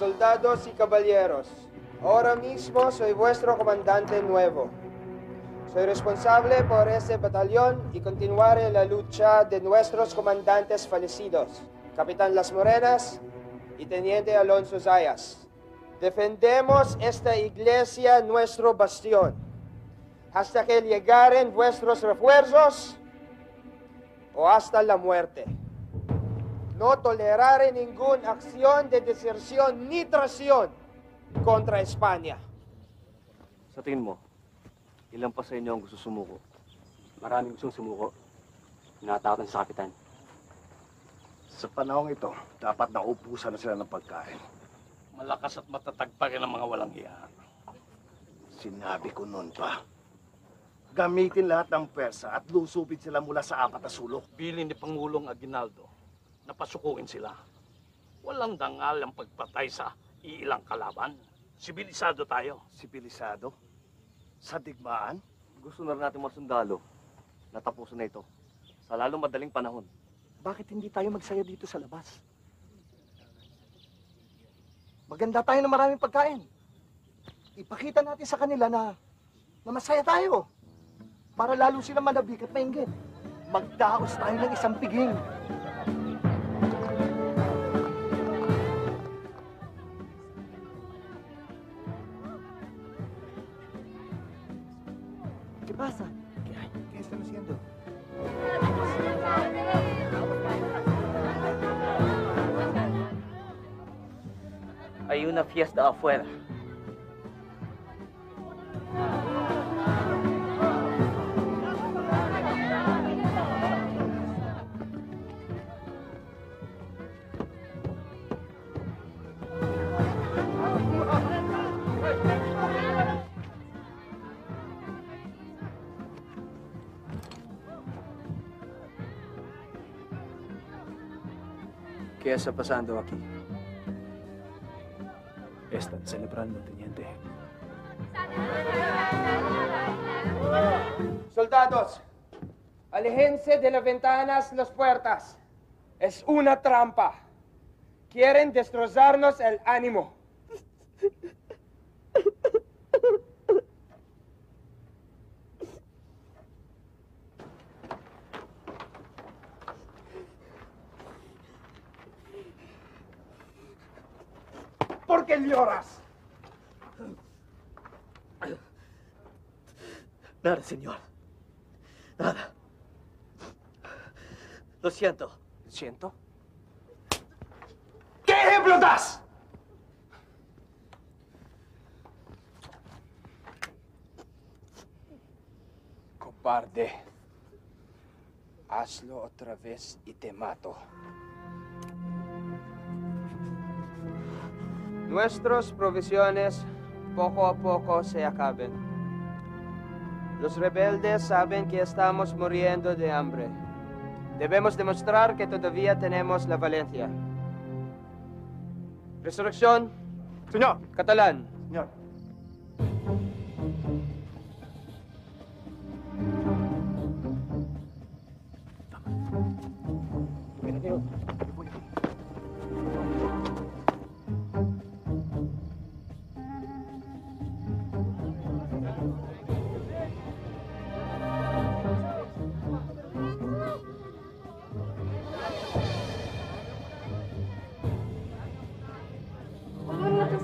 I: Soldados y caballeros, ahora mismo soy vuestro comandante nuevo. Soy responsable por este batallón y continuaré la lucha de nuestros comandantes fallecidos, Capitán Las Morenas y Teniente Alonso Zayas. Defendemos esta iglesia, nuestro bastión, hasta que llegaren vuestros refuerzos o hasta la muerte. No toleraré ninguna acción de deserción ni traición contra Espanya.
T: Sa tingin mo, ilan pa sa inyo ang gusto sumuko?
Q: Maraming gustong sumuko. Natatakot sa kapitan.
P: Sa panahong ito, dapat naubusan na sila ng pagkain.
L: Malakas at matatag pa rin ang mga walang hiya.
P: Sinabi ko noon pa. Gamitin lahat ng pwersa at lusubin sila mula sa apat na sulok.
L: Bilin ni Pangulong Aguinaldo na pasukuin sila. Walang dangal ang pagpatay sa iilang kalaban. Sibilisado tayo.
P: Sibilisado? Sa digmaan?
T: Gusto na rin natin mga sundalo na tapusin na ito sa lalong madaling panahon.
C: Bakit hindi tayo magsaya dito sa labas? Maganda tayo ng maraming pagkain. Ipakita natin sa kanila na masaya tayo. Para lalo silang manabik at mainggit. Magdaos tayo ng isang piging.
I: ¿Qué pasa?
C: ¿Qué están haciendo?
G: Hay una fiesta afuera.
E: ¿Qué está pasando aquí? Están celebrando, teniente.
I: Soldados, aléjense de las ventanas, las puertas. Es una trampa. Quieren destrozarnos el ánimo.
C: ¿Por qué lloras?
I: Nada, señor. Nada. Lo siento.
C: ¿Lo siento? ¿Qué ejemplo das?
F: Cobarde. Hazlo otra vez y te mato.
I: Nuestras provisiones poco a poco se acaben. Los rebeldes saben que estamos muriendo de hambre. Debemos demostrar que todavía tenemos la valencia. Resurrección.
D: Señor.
I: Catalán.
D: Señor.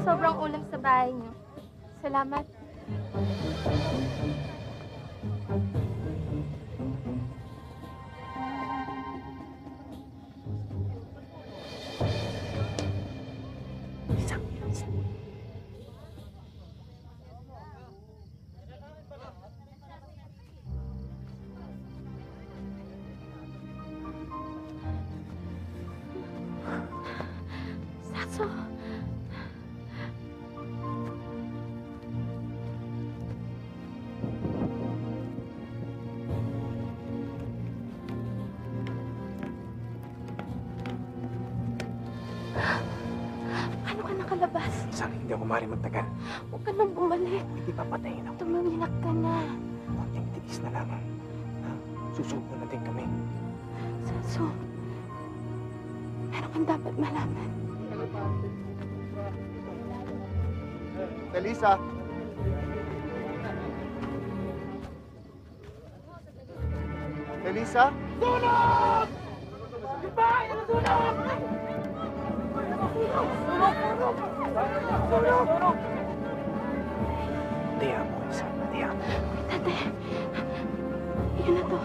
S: Sobrang ulam sa bahay niyo.
B: Salamat. Saxo. Paano ka nakalabas?
E: Sana hindi ako maaari magtagal.
B: Huwag ka nang bumalik.
E: Hindi papatayin ako.
B: Tumanginak ka na.
E: Konting tiis na lamang. Susuko na din kami.
B: Saxo, meron kang dapat malaman.
C: Felisa! Felisa?
O: Sunog! Bahay na sunog! Sunog!
E: Tiya mo, isa. Tiya.
B: Tate, yun na to.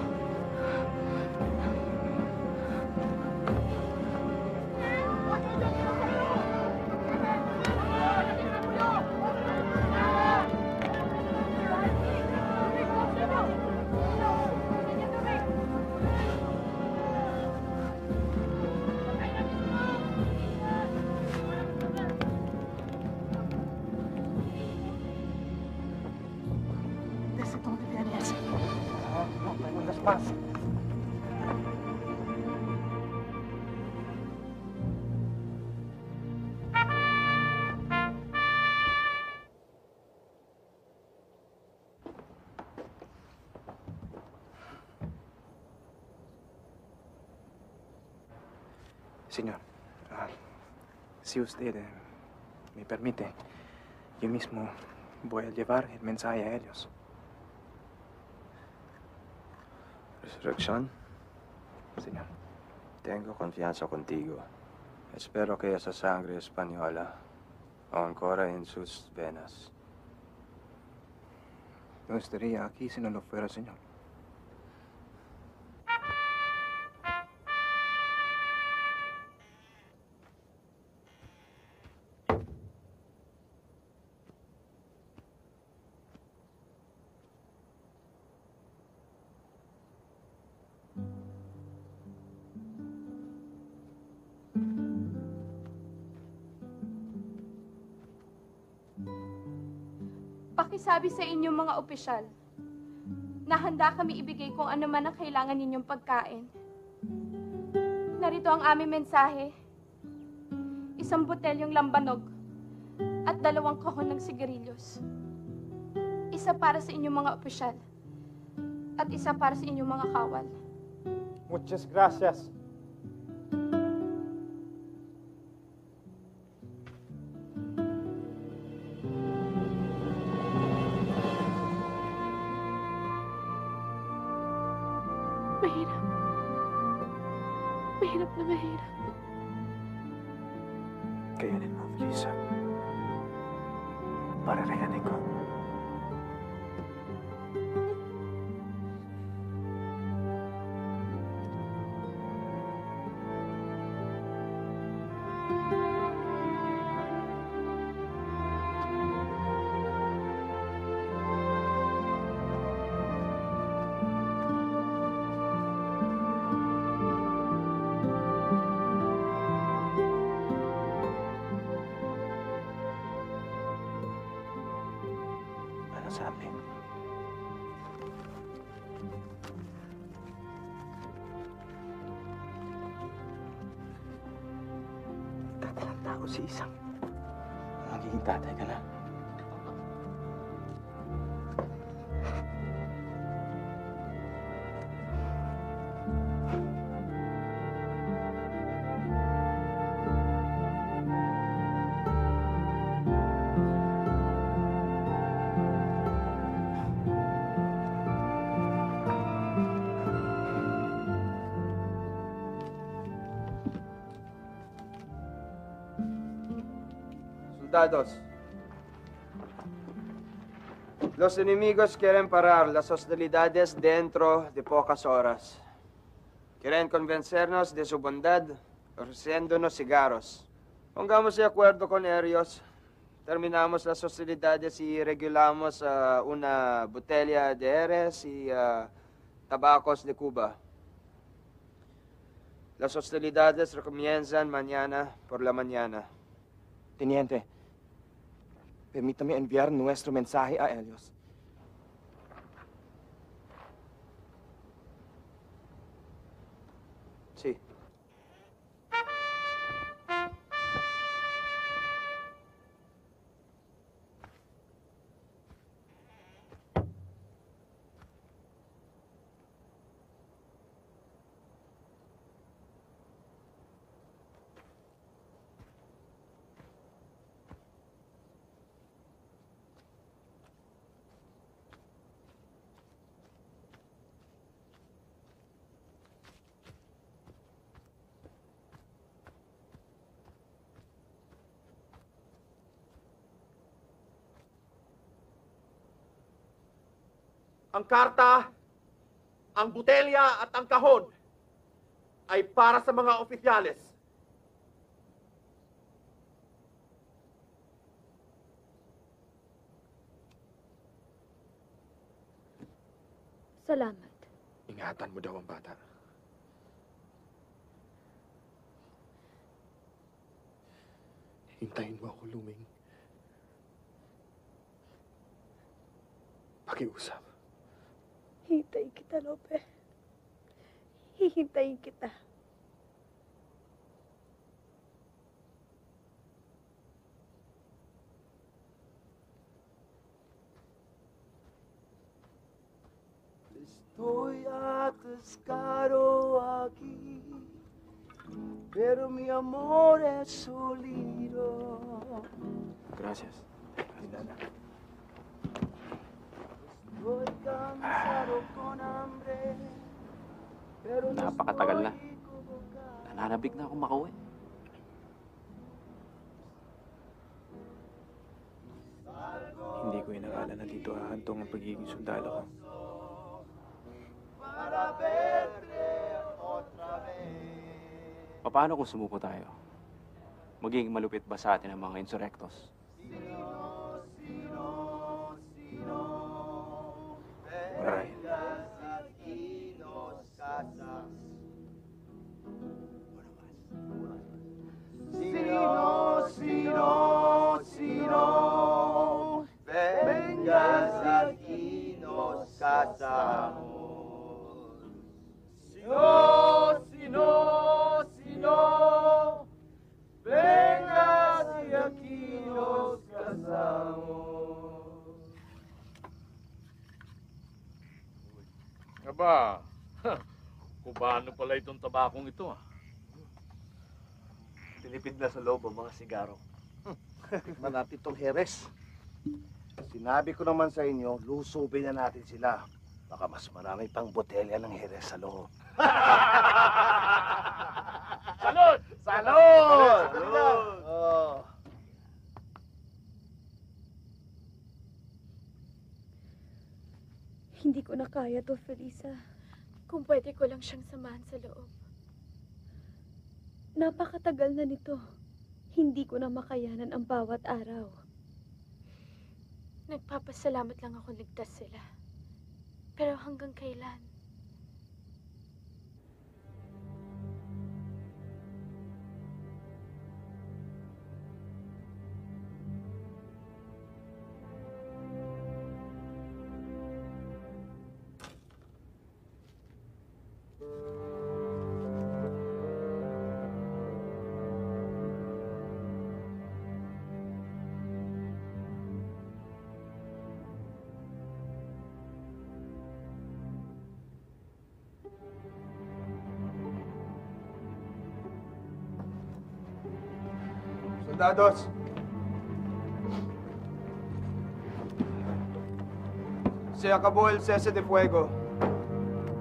E: Señor, si usted me permite, yo mismo voy a llevar el mensaje a ellos.
N: Resurrección,
E: Señor.
N: tengo confianza contigo. Espero que esa sangre española aún corra en sus venas.
E: No estaría aquí si no lo fuera, Señor.
B: Pakisabi sa inyong mga opisyal na handa kami ibigay kung ano man ang kailangan ninyong pagkain. Narito ang aming mensahe. 1 botelyong lambanog at 2 kahon ng sigarilyos. Isa para sa inyong mga opisyal at isa para sa inyong mga kawal.
D: Muchas gracias.
B: Mahirap. Mahirap na mahirap.
E: Kayanin mo, Felisa. Para kayanin ko. Sabi. Tatalang tao si Isang. Magiging tatay ka na.
I: Soldados, Los enemigos quieren parar las hostilidades dentro de pocas horas. Quieren convencernos de su bondad ofreciéndonos cigarros. Pongamos de acuerdo con ellos. Terminamos las hostilidades y regulamos una botella de Jerez y tabacos de Cuba. Las hostilidades comienzan mañana por la mañana.
K: Teniente, permítame enviar nuestro mensaje a ellos.
I: Sí.
L: Ang karta, ang butelya at ang kahon ay para sa mga opisyales.
B: Salamat.
K: Ingatan mo daw ang bata. Hintayin mo ako luming. Pakiusap.
B: Hintayin kita, Lope. Hihintayin kita.
V: Estoy atascado aquí, pero mi amor es sólido.
K: Gracias.
V: Estoy cansado con hambre, pero no
Q: Napakatagal na. Nananabik na akong makauwi.
E: Hindi ko inakala na dito hahantong ang pagiging sundalo ko.
V: para verte otra vez.
Q: Paano kung sumuko tayo? Magiging malupit ba sa atin ang mga insurrectos?
E: Alright.
V: Sino, vengas aquí, nos casamos. Sino, vengas y aquí nos casamos.
L: Aba, kubano pala itong tabakong ito ah.
P: Tinipid na sa loob ang mga sigaro. Tikman natin itong Jerez. Sinabi ko naman sa inyo, lusubin na natin sila. Baka mas marami pang botelya ng Jerez sa loob.
L: Salud!
P: Salud!
V: Salud!
P: Oh.
B: Hindi ko na kaya to, Felisa. Kung pwede ko lang siyang samahan sa loob. Napakatagal na nito. Hindi ko na makayanan ang bawat araw. Nagpapasalamat lang ako ligtas sila. Pero hanggang kailan?
I: Soldados, se acabó el cese de fuego.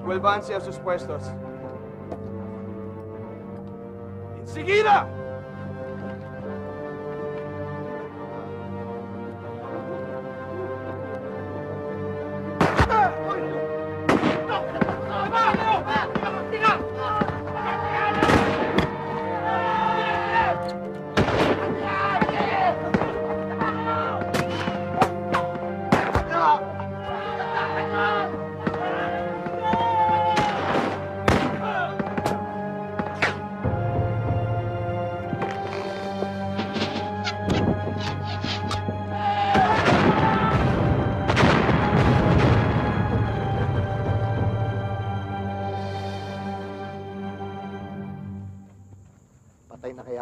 I: Vuélvanse a sus puestos. ¡Enseguida!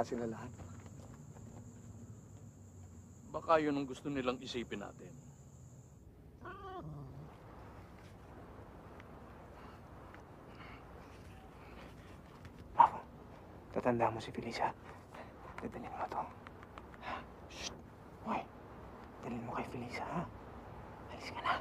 M: sila lahat.
L: Baka yun ang gusto nilang isipin natin.
E: Tatanda mo si Felisa. Dadalhin mo to. Shh! Hoy! Dalhin mo kay Felisa, ha? Alis ka na.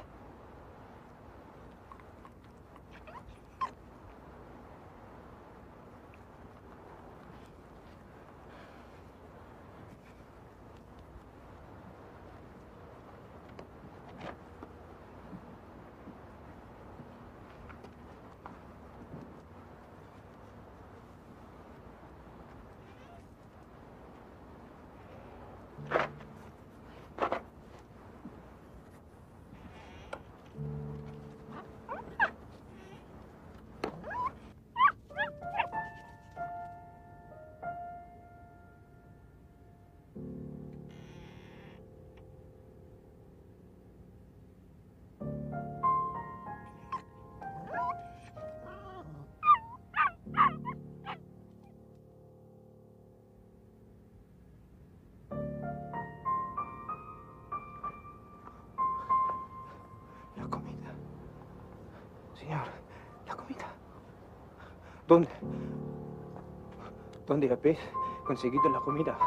E: Señor, la comida. ¿Dónde habéis conseguido la comida?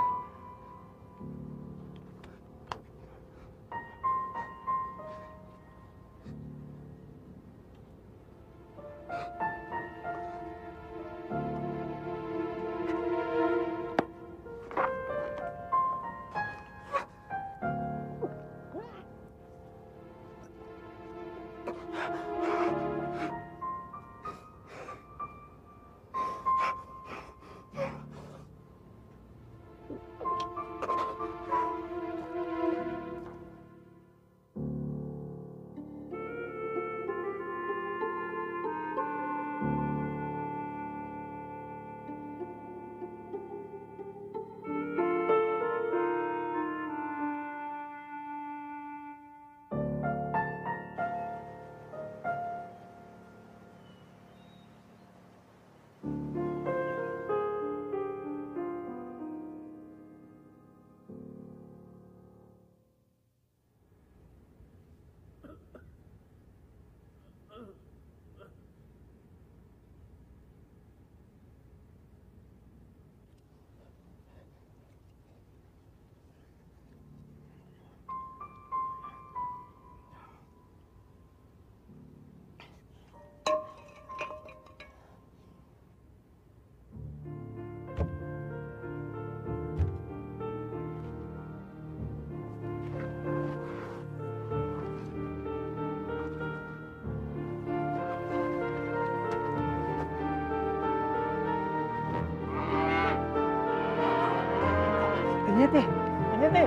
D: Teniente, teniente,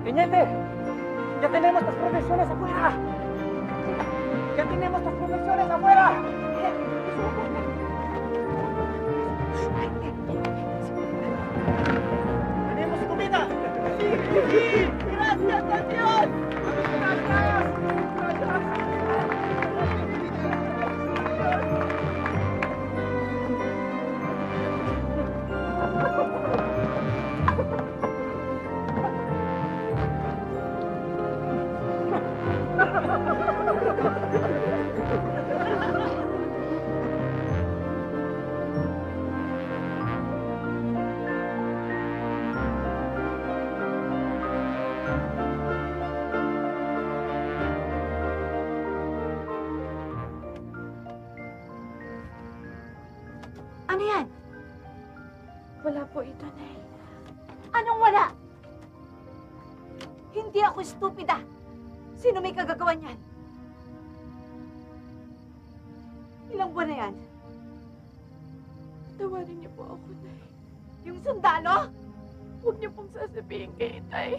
D: teniente, ya tenemos las provisiones afuera. Ya tenemos las provisiones afuera. Tenemos comida. Sí, gracias a Dios.
S: Ano yan?
B: Wala po ito, Nay.
S: Anong wala? Hindi ako stupida. Sino may kagagawa niyan? Ilang buwan na yan?
B: Tawarin niyo po ako, Nay.
S: Yung sundalo?
B: Huwag niyo pong sasabihin kay Itay.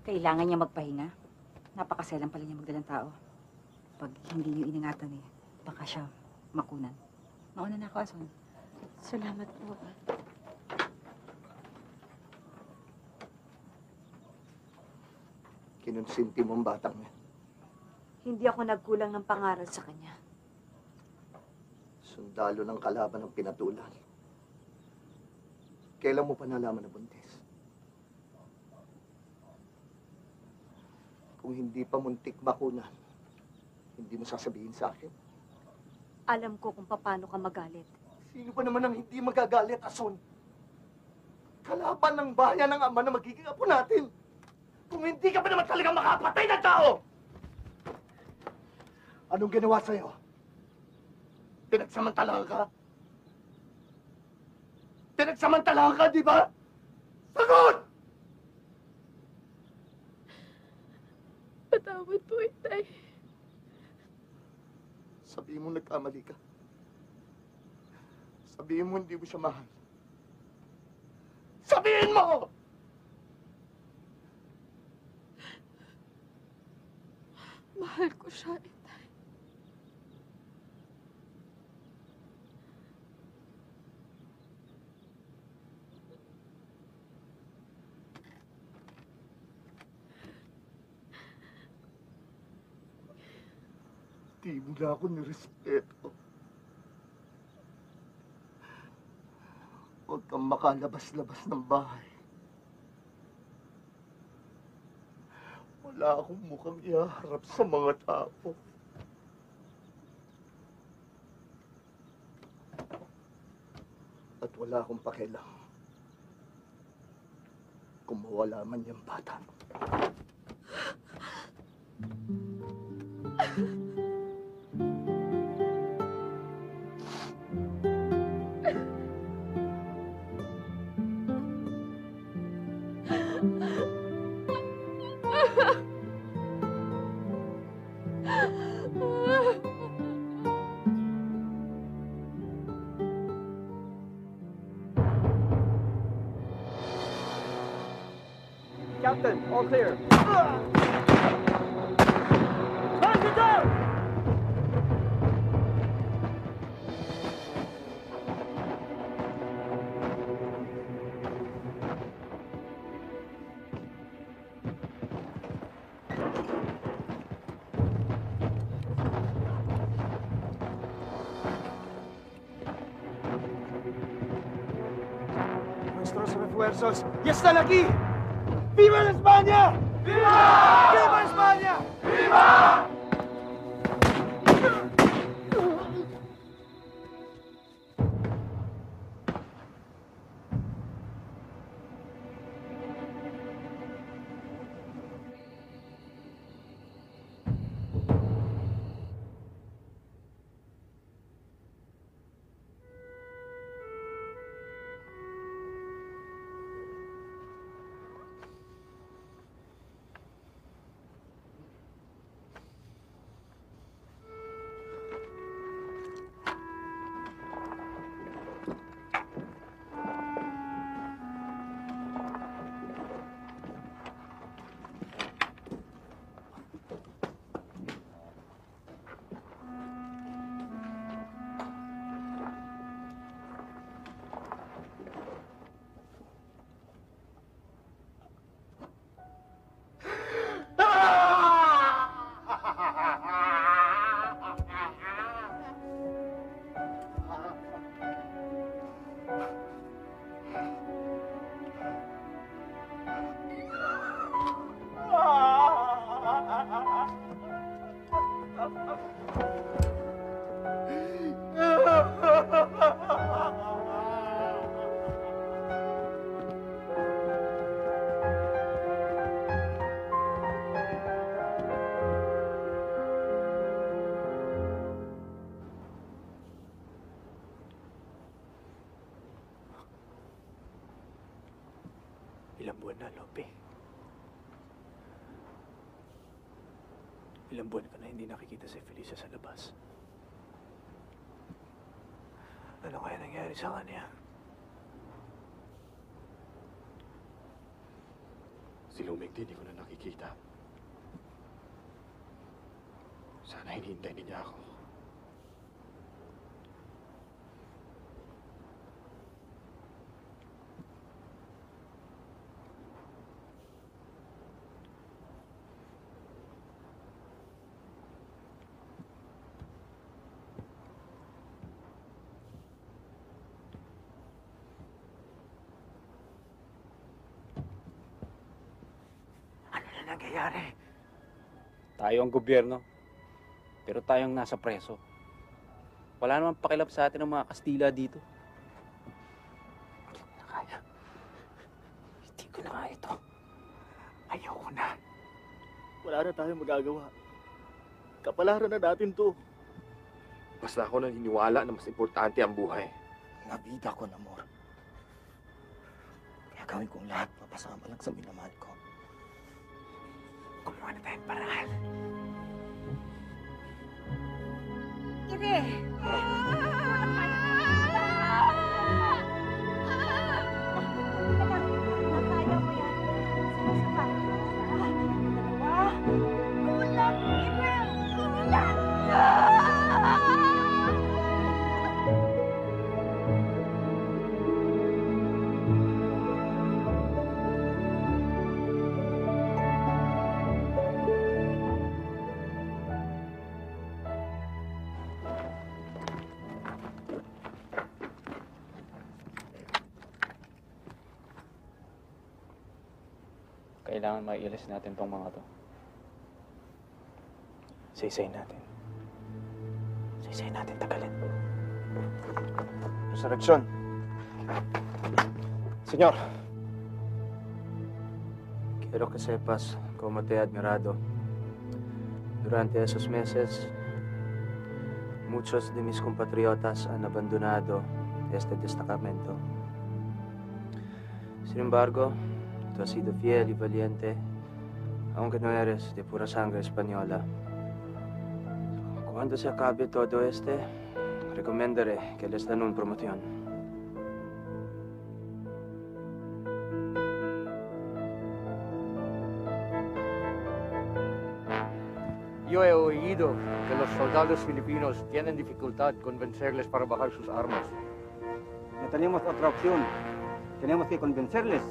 H: Kailangan niya magpahinga. Napakaselan pala niya magdalang tao. Pag hindi niyo iningatan baka siya makunan. Mauna na ako, Ason.
B: Salamat po.
C: Kinonsinti mo ang batang yan.
H: Hindi ako nagkulang ng pangaral sa kanya.
C: Sundalo ng kalaban ng pinatulan. Kailan mo pa nalaman na buntis? Kung hindi pa muntik bakunan, hindi mo sasabihin sa akin.
H: Alam ko kung paano ka magalit.
C: Sino ba naman ang hindi magagalit, Ason? Kalaban ng bayan ng ama na magiging apo natin. Kung hindi ka pa naman talagang makapatay ng tao! Anong ginawa sa'yo? Pinagsamantalahan ka? Pinagsamantalahan ka, di ba? Sagot!
B: Patawad po, Itay.
C: Sabihin mo nagkamali ka. Sabihin mo hindi mo siya mahal. Sabihin mo!
B: Mahal ko siya, Itay.
C: Di mo na ako nirespeto. Huwag kang makalabas-labas ng bahay. Wala akong mukhang ihaharap sa mga tao. At wala akong pakialam kung mawala man yung bata.
D: Captain, all clear. Hands it down!
V: Nuestros refuerzos ya están aquí. ¡Viva España! ¡Viva! ¡Viva España! ¡Viva!
E: Ilang buwan na, Lope. Ilang buwan ko na hindi nakikita si Felisa sa labas. Ano kaya nangyari sa kanya?
K: Si Lumeng din, di ko na nakikita. Sana hinihintay niya ako.
Q: Ano na nangyayari? Tayo ang gobyerno, pero tayong nasa preso. Wala namang pakilap sa atin ng mga Kastila dito. Hindi ko na kaya. Hindi ko na kaya ito. Ayoko na.
V: Wala na tayong magagawa. Kapalaran na natin to.
K: Basta ako naniniwala na mas importante ang buhay.
C: Nabida ko na, Mor. Kaya gawin kong lahat papasama lang sa minamahal ko.
Q: Kumuha na tayong paraan.
S: Ire!
E: Kailangan mailis natin tong mga to. Saysay natin. Saysay natin tagalin.
K: Resurrección. Señor.
N: Quiero que sepas, como te he admirado, durante esos meses, muchos de mis compatriotas han abandonado este destacamento. Sin embargo, tú has sido fiel y valiente, aunque no eres de pura sangre española. Cuando se acabe todo recomendaré que les den una promoción.
I: Yo he oído que los soldados filipinos tienen dificultad convencerles para bajar sus armas.
J: No tenemos otra opción. Tenemos que convencerles.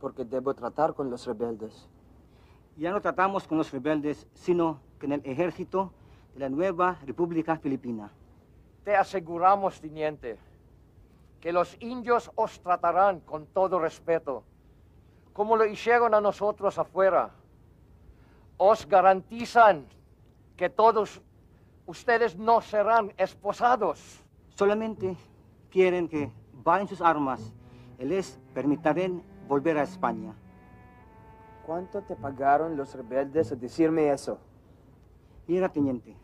N: Porque debo tratar con los rebeldes.
J: Ya no tratamos con los rebeldes, sino con el ejército de la nueva República Filipina.
I: Te aseguramos, teniente, que los indios os tratarán con todo respeto, como lo hicieron a nosotros afuera. Os garantizan que todos ustedes no serán esposados.
J: Solamente quieren que bajen sus armas y les permitirán volver a España.
N: ¿Cuánto te pagaron los rebeldes a decirme eso?
J: Mira, teniente.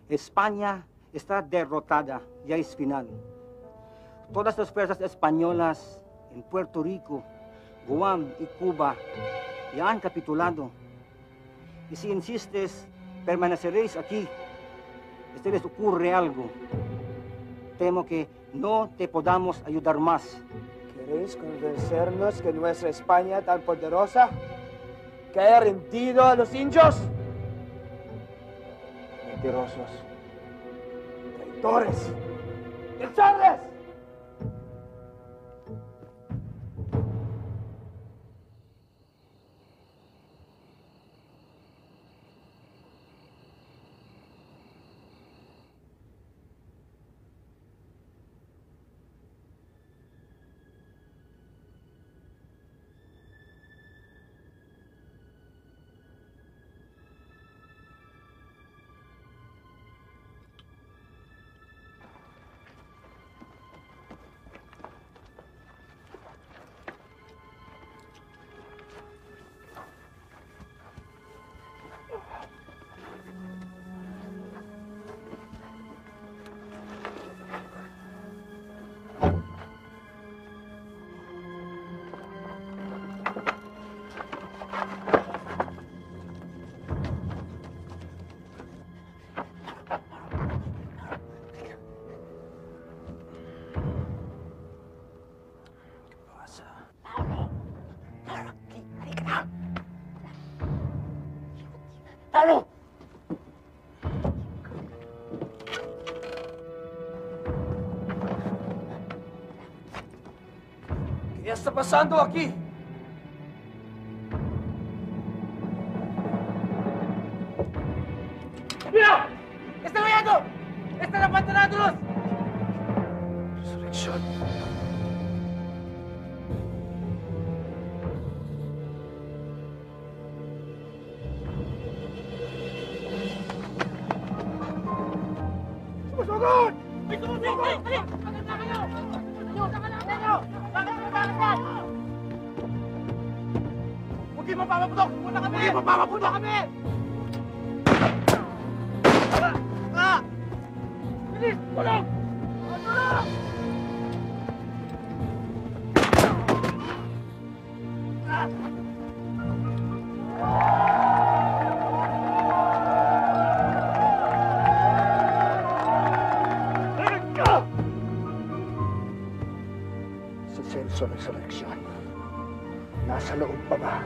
J: España está derrotada, ya es final. Todas las fuerzas españolas en Puerto Rico, Guam y Cuba ya han capitulado. Y si insistes, permaneceréis aquí. Si les ocurre algo, temo que no te podamos ayudar más.
I: ¿Queréis convencernos que nuestra España tan poderosa que haya rendido a los indios?
N: Mentirosos.
I: ¡Traidores! ¡Echarles!
V: ¿Qué está pasando aquí?
O: ¡Mira! ¡Están huyendo! ¡Están abandonándonos!
V: Resurrección.
O: ¡Sumusugod! ¡May sumusugod! Dali! Maganda kayo! Huwag kayo mapapaputok! Muna kami! Huwag kayo mapapaputok kami! Bilis! Tulong! Tulong!
C: Si Celso Resurrection, nasa loob pa ba?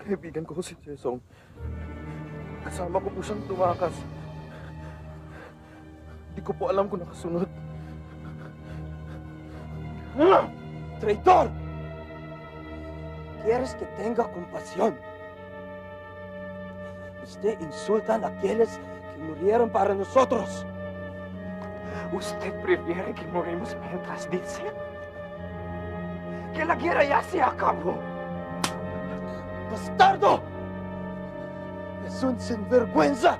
K: Kaibigan ko si Jesong. Kasama ko po siyang tumakas. Hindi ko po alam kung nakasunod.
V: ¡Traidor! ¿Quieres que tenga compasión? Usted insulta a aquellos que murieron para nosotros.
K: ¿Usted prefiere que morimos mientras dice que la guerra ya se acabó?
V: ¡Bastardo! ¡Es un sinvergüenza!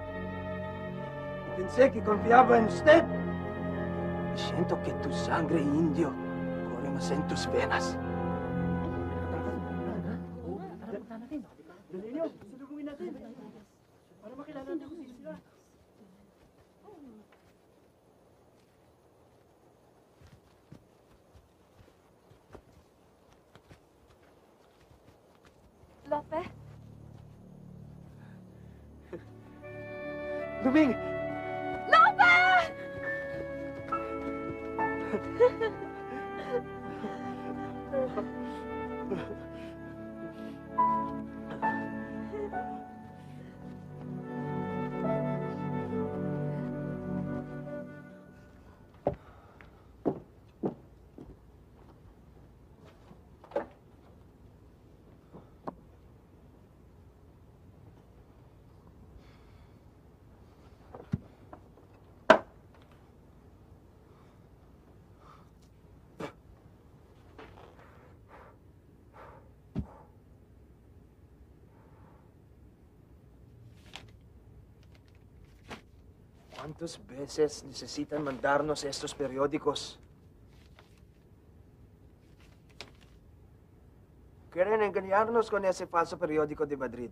V: Pensé que confiaba en usted. Siento que tu sangre indio corre más en tus venas.
S: Lope?
K: Luming!
S: Lope!
V: ¿Cuántas veces necesitan mandarnos estos periódicos? Quieren engañarnos con ese falso periódico de Madrid.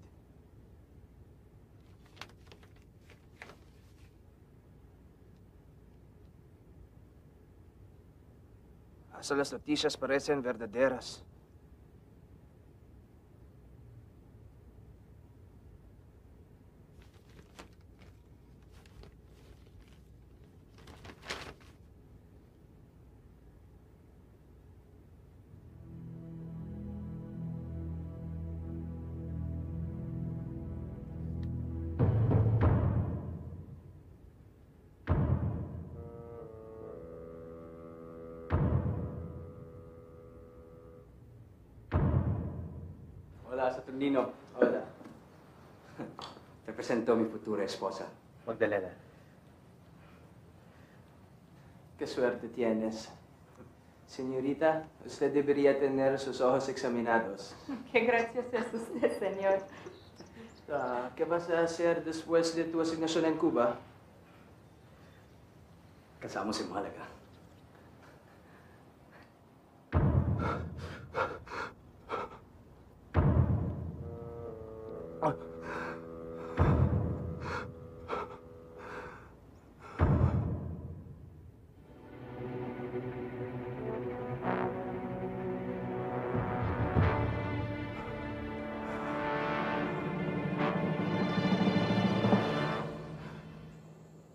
V: Hasta las noticias parecen verdaderas.
N: Hola, Saturnino. Hola. Te presento a mi futura esposa.
E: Magdalena.
N: Qué suerte tienes. Señorita, usted debería tener sus ojos examinados.
R: Qué gracioso es usted, señor.
N: ¿Qué vas a hacer después de tu asignación en Cuba? Casamos en Málaga.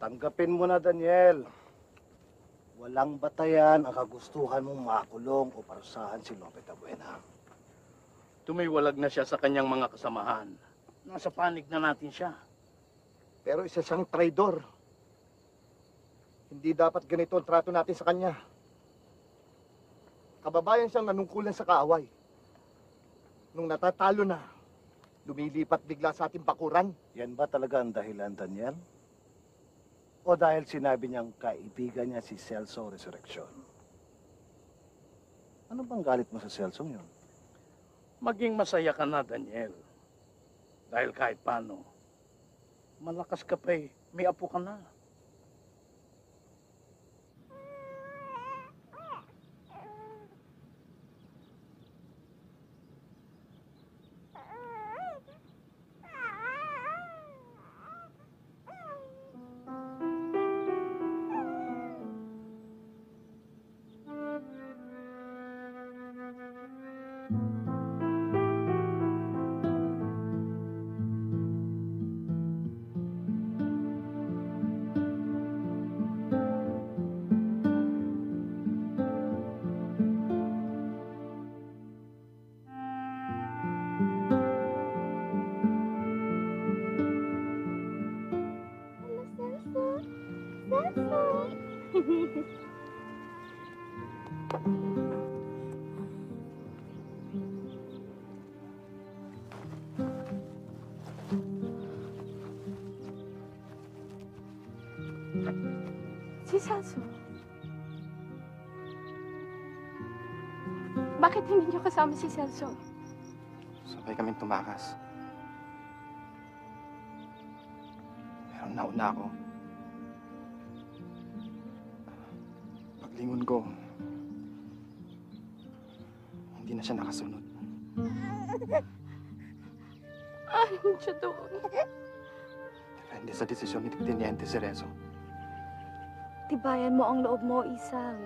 P: Tanggapin mo na, Daniel. Walang batayan ang kagustuhan mong makulong o parusahan si Lope Tabuena.
L: Tumiwalag na siya sa kanyang mga kasamahan. Nasa panig na natin siya.
C: Pero isa siyang traidor. Hindi dapat ganito ang trato natin sa kanya. Kababayan siyang nanungkulan sa kaaway. Nung natatalo na, lumilipat bigla sa ating bakuran.
P: Yan ba talaga ang dahilan, Daniel? O dahil sinabi niyang kaibigan niya si Celso Resurrection? Ano bang galit mo sa Celso yun?
L: Maging masaya ka na, Daniel. Dahil kahit paano, malakas ka pa eh. May apo ka na.
B: Si Celso. Bakit hindi niyo kasama si Celso?
D: Sabay kaming tumakas. Pero nauna ako. Paglingon ko, hindi na siya nakasunod.
B: Ano siya doon?
D: Depende sa desisyon ni Teniente Cerezo.
B: Tibayan mo ang loob mo, Isang.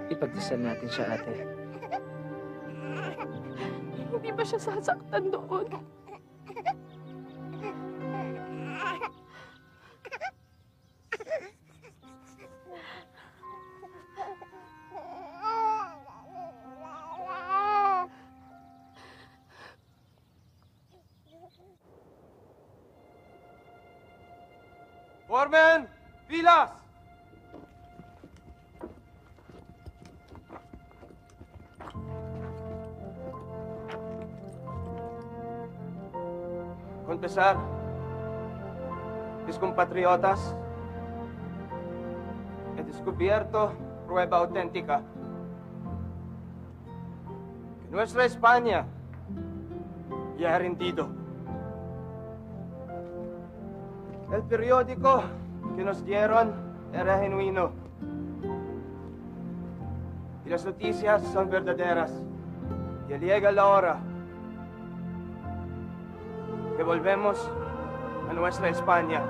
G: Ipagdasal natin siya, ate.
B: Hindi ba siya sasaktan doon?
I: Foreman! Pilas! Confesar, mis compatriotas, he descubierto prueba auténtica que nuestra España ya ha rendido. El periódico que nos dieron era genuino y las noticias son verdaderas. Ya llega la hora que volvemos a nuestra España.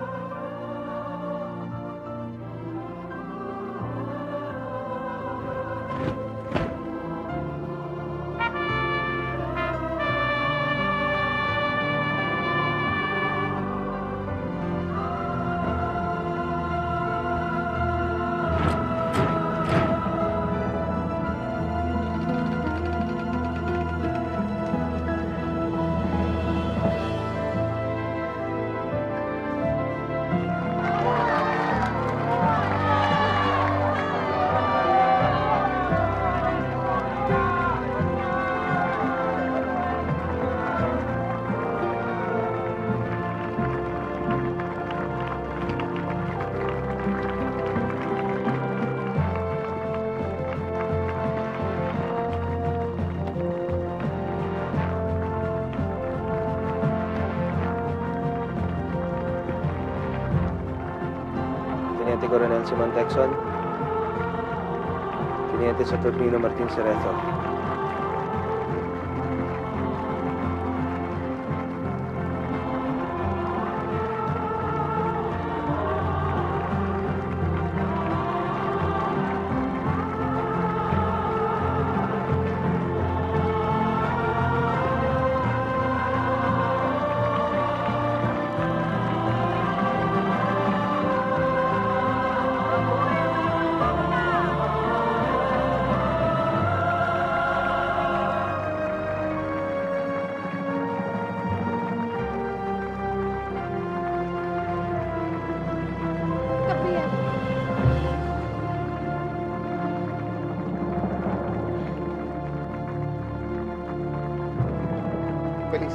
N: Teniente Coronel Simon Texon, Teniente Saturnino Martin Cerezo.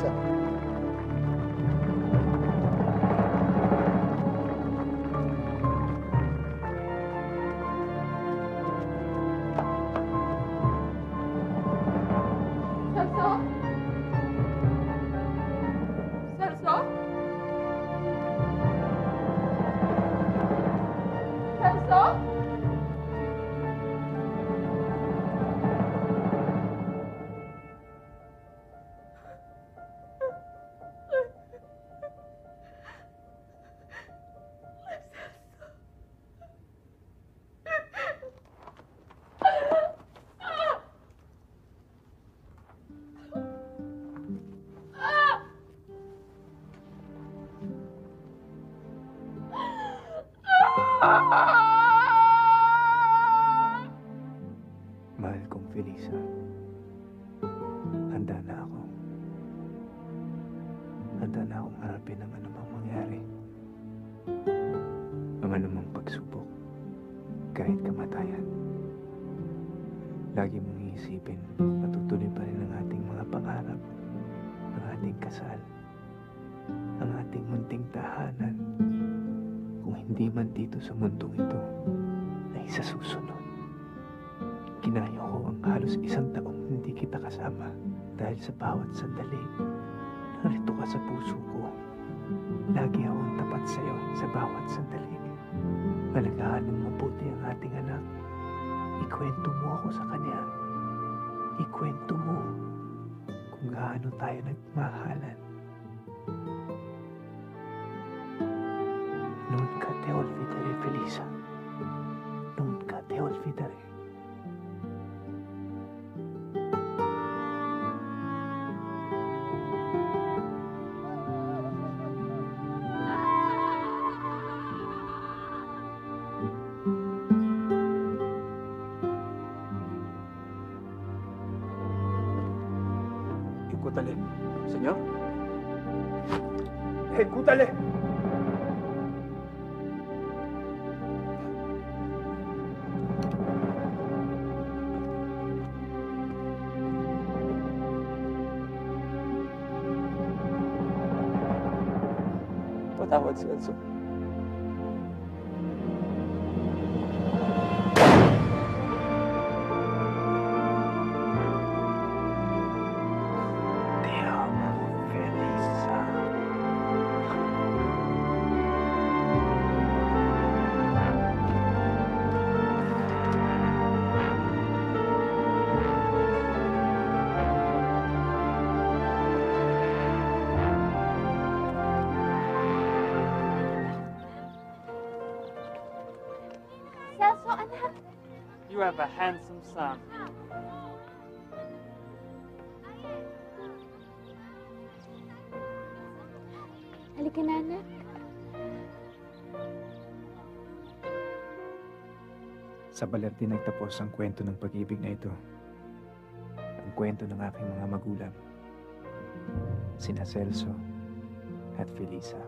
C: Felisa.
R: Celso? Celso? Celso?
E: Mahal kong Felisa, handa na ako. Handa na akong harapin ang anumang mangyari. Ang anumang pagsubok, kahit kamatayan. Lagi mong iisipin, matutuloy pa rin ang ating mga pangarap, ang ating kasal, ang ating munting tahanan. Kung hindi man dito sa mundong ito, ay sa susunod. Kinayo ko ang halos 1 taong hindi kita kasama dahil sa bawat sandali, narito ka sa puso ko. Lagi akong tapat sa iyo sa bawat sandali. Alagaan ng mabuti ang ating anak. Ikwento mo ako sa kanya. Ikwento mo kung gaano tayo nagmahalan. Nunca te olvidaré, Felisa. Nunca te olvidaré.
K: Ejecútale. Señor. Ejecútale. Patawad, Celso.
B: Celso, anak!
A: You have a handsome son.
B: Halika na, anak.
E: Sa Balerti nagtapos ang kwento ng pag-ibig na ito. Ang kwento ng aking mga magulang. Sina Celso at Felisa.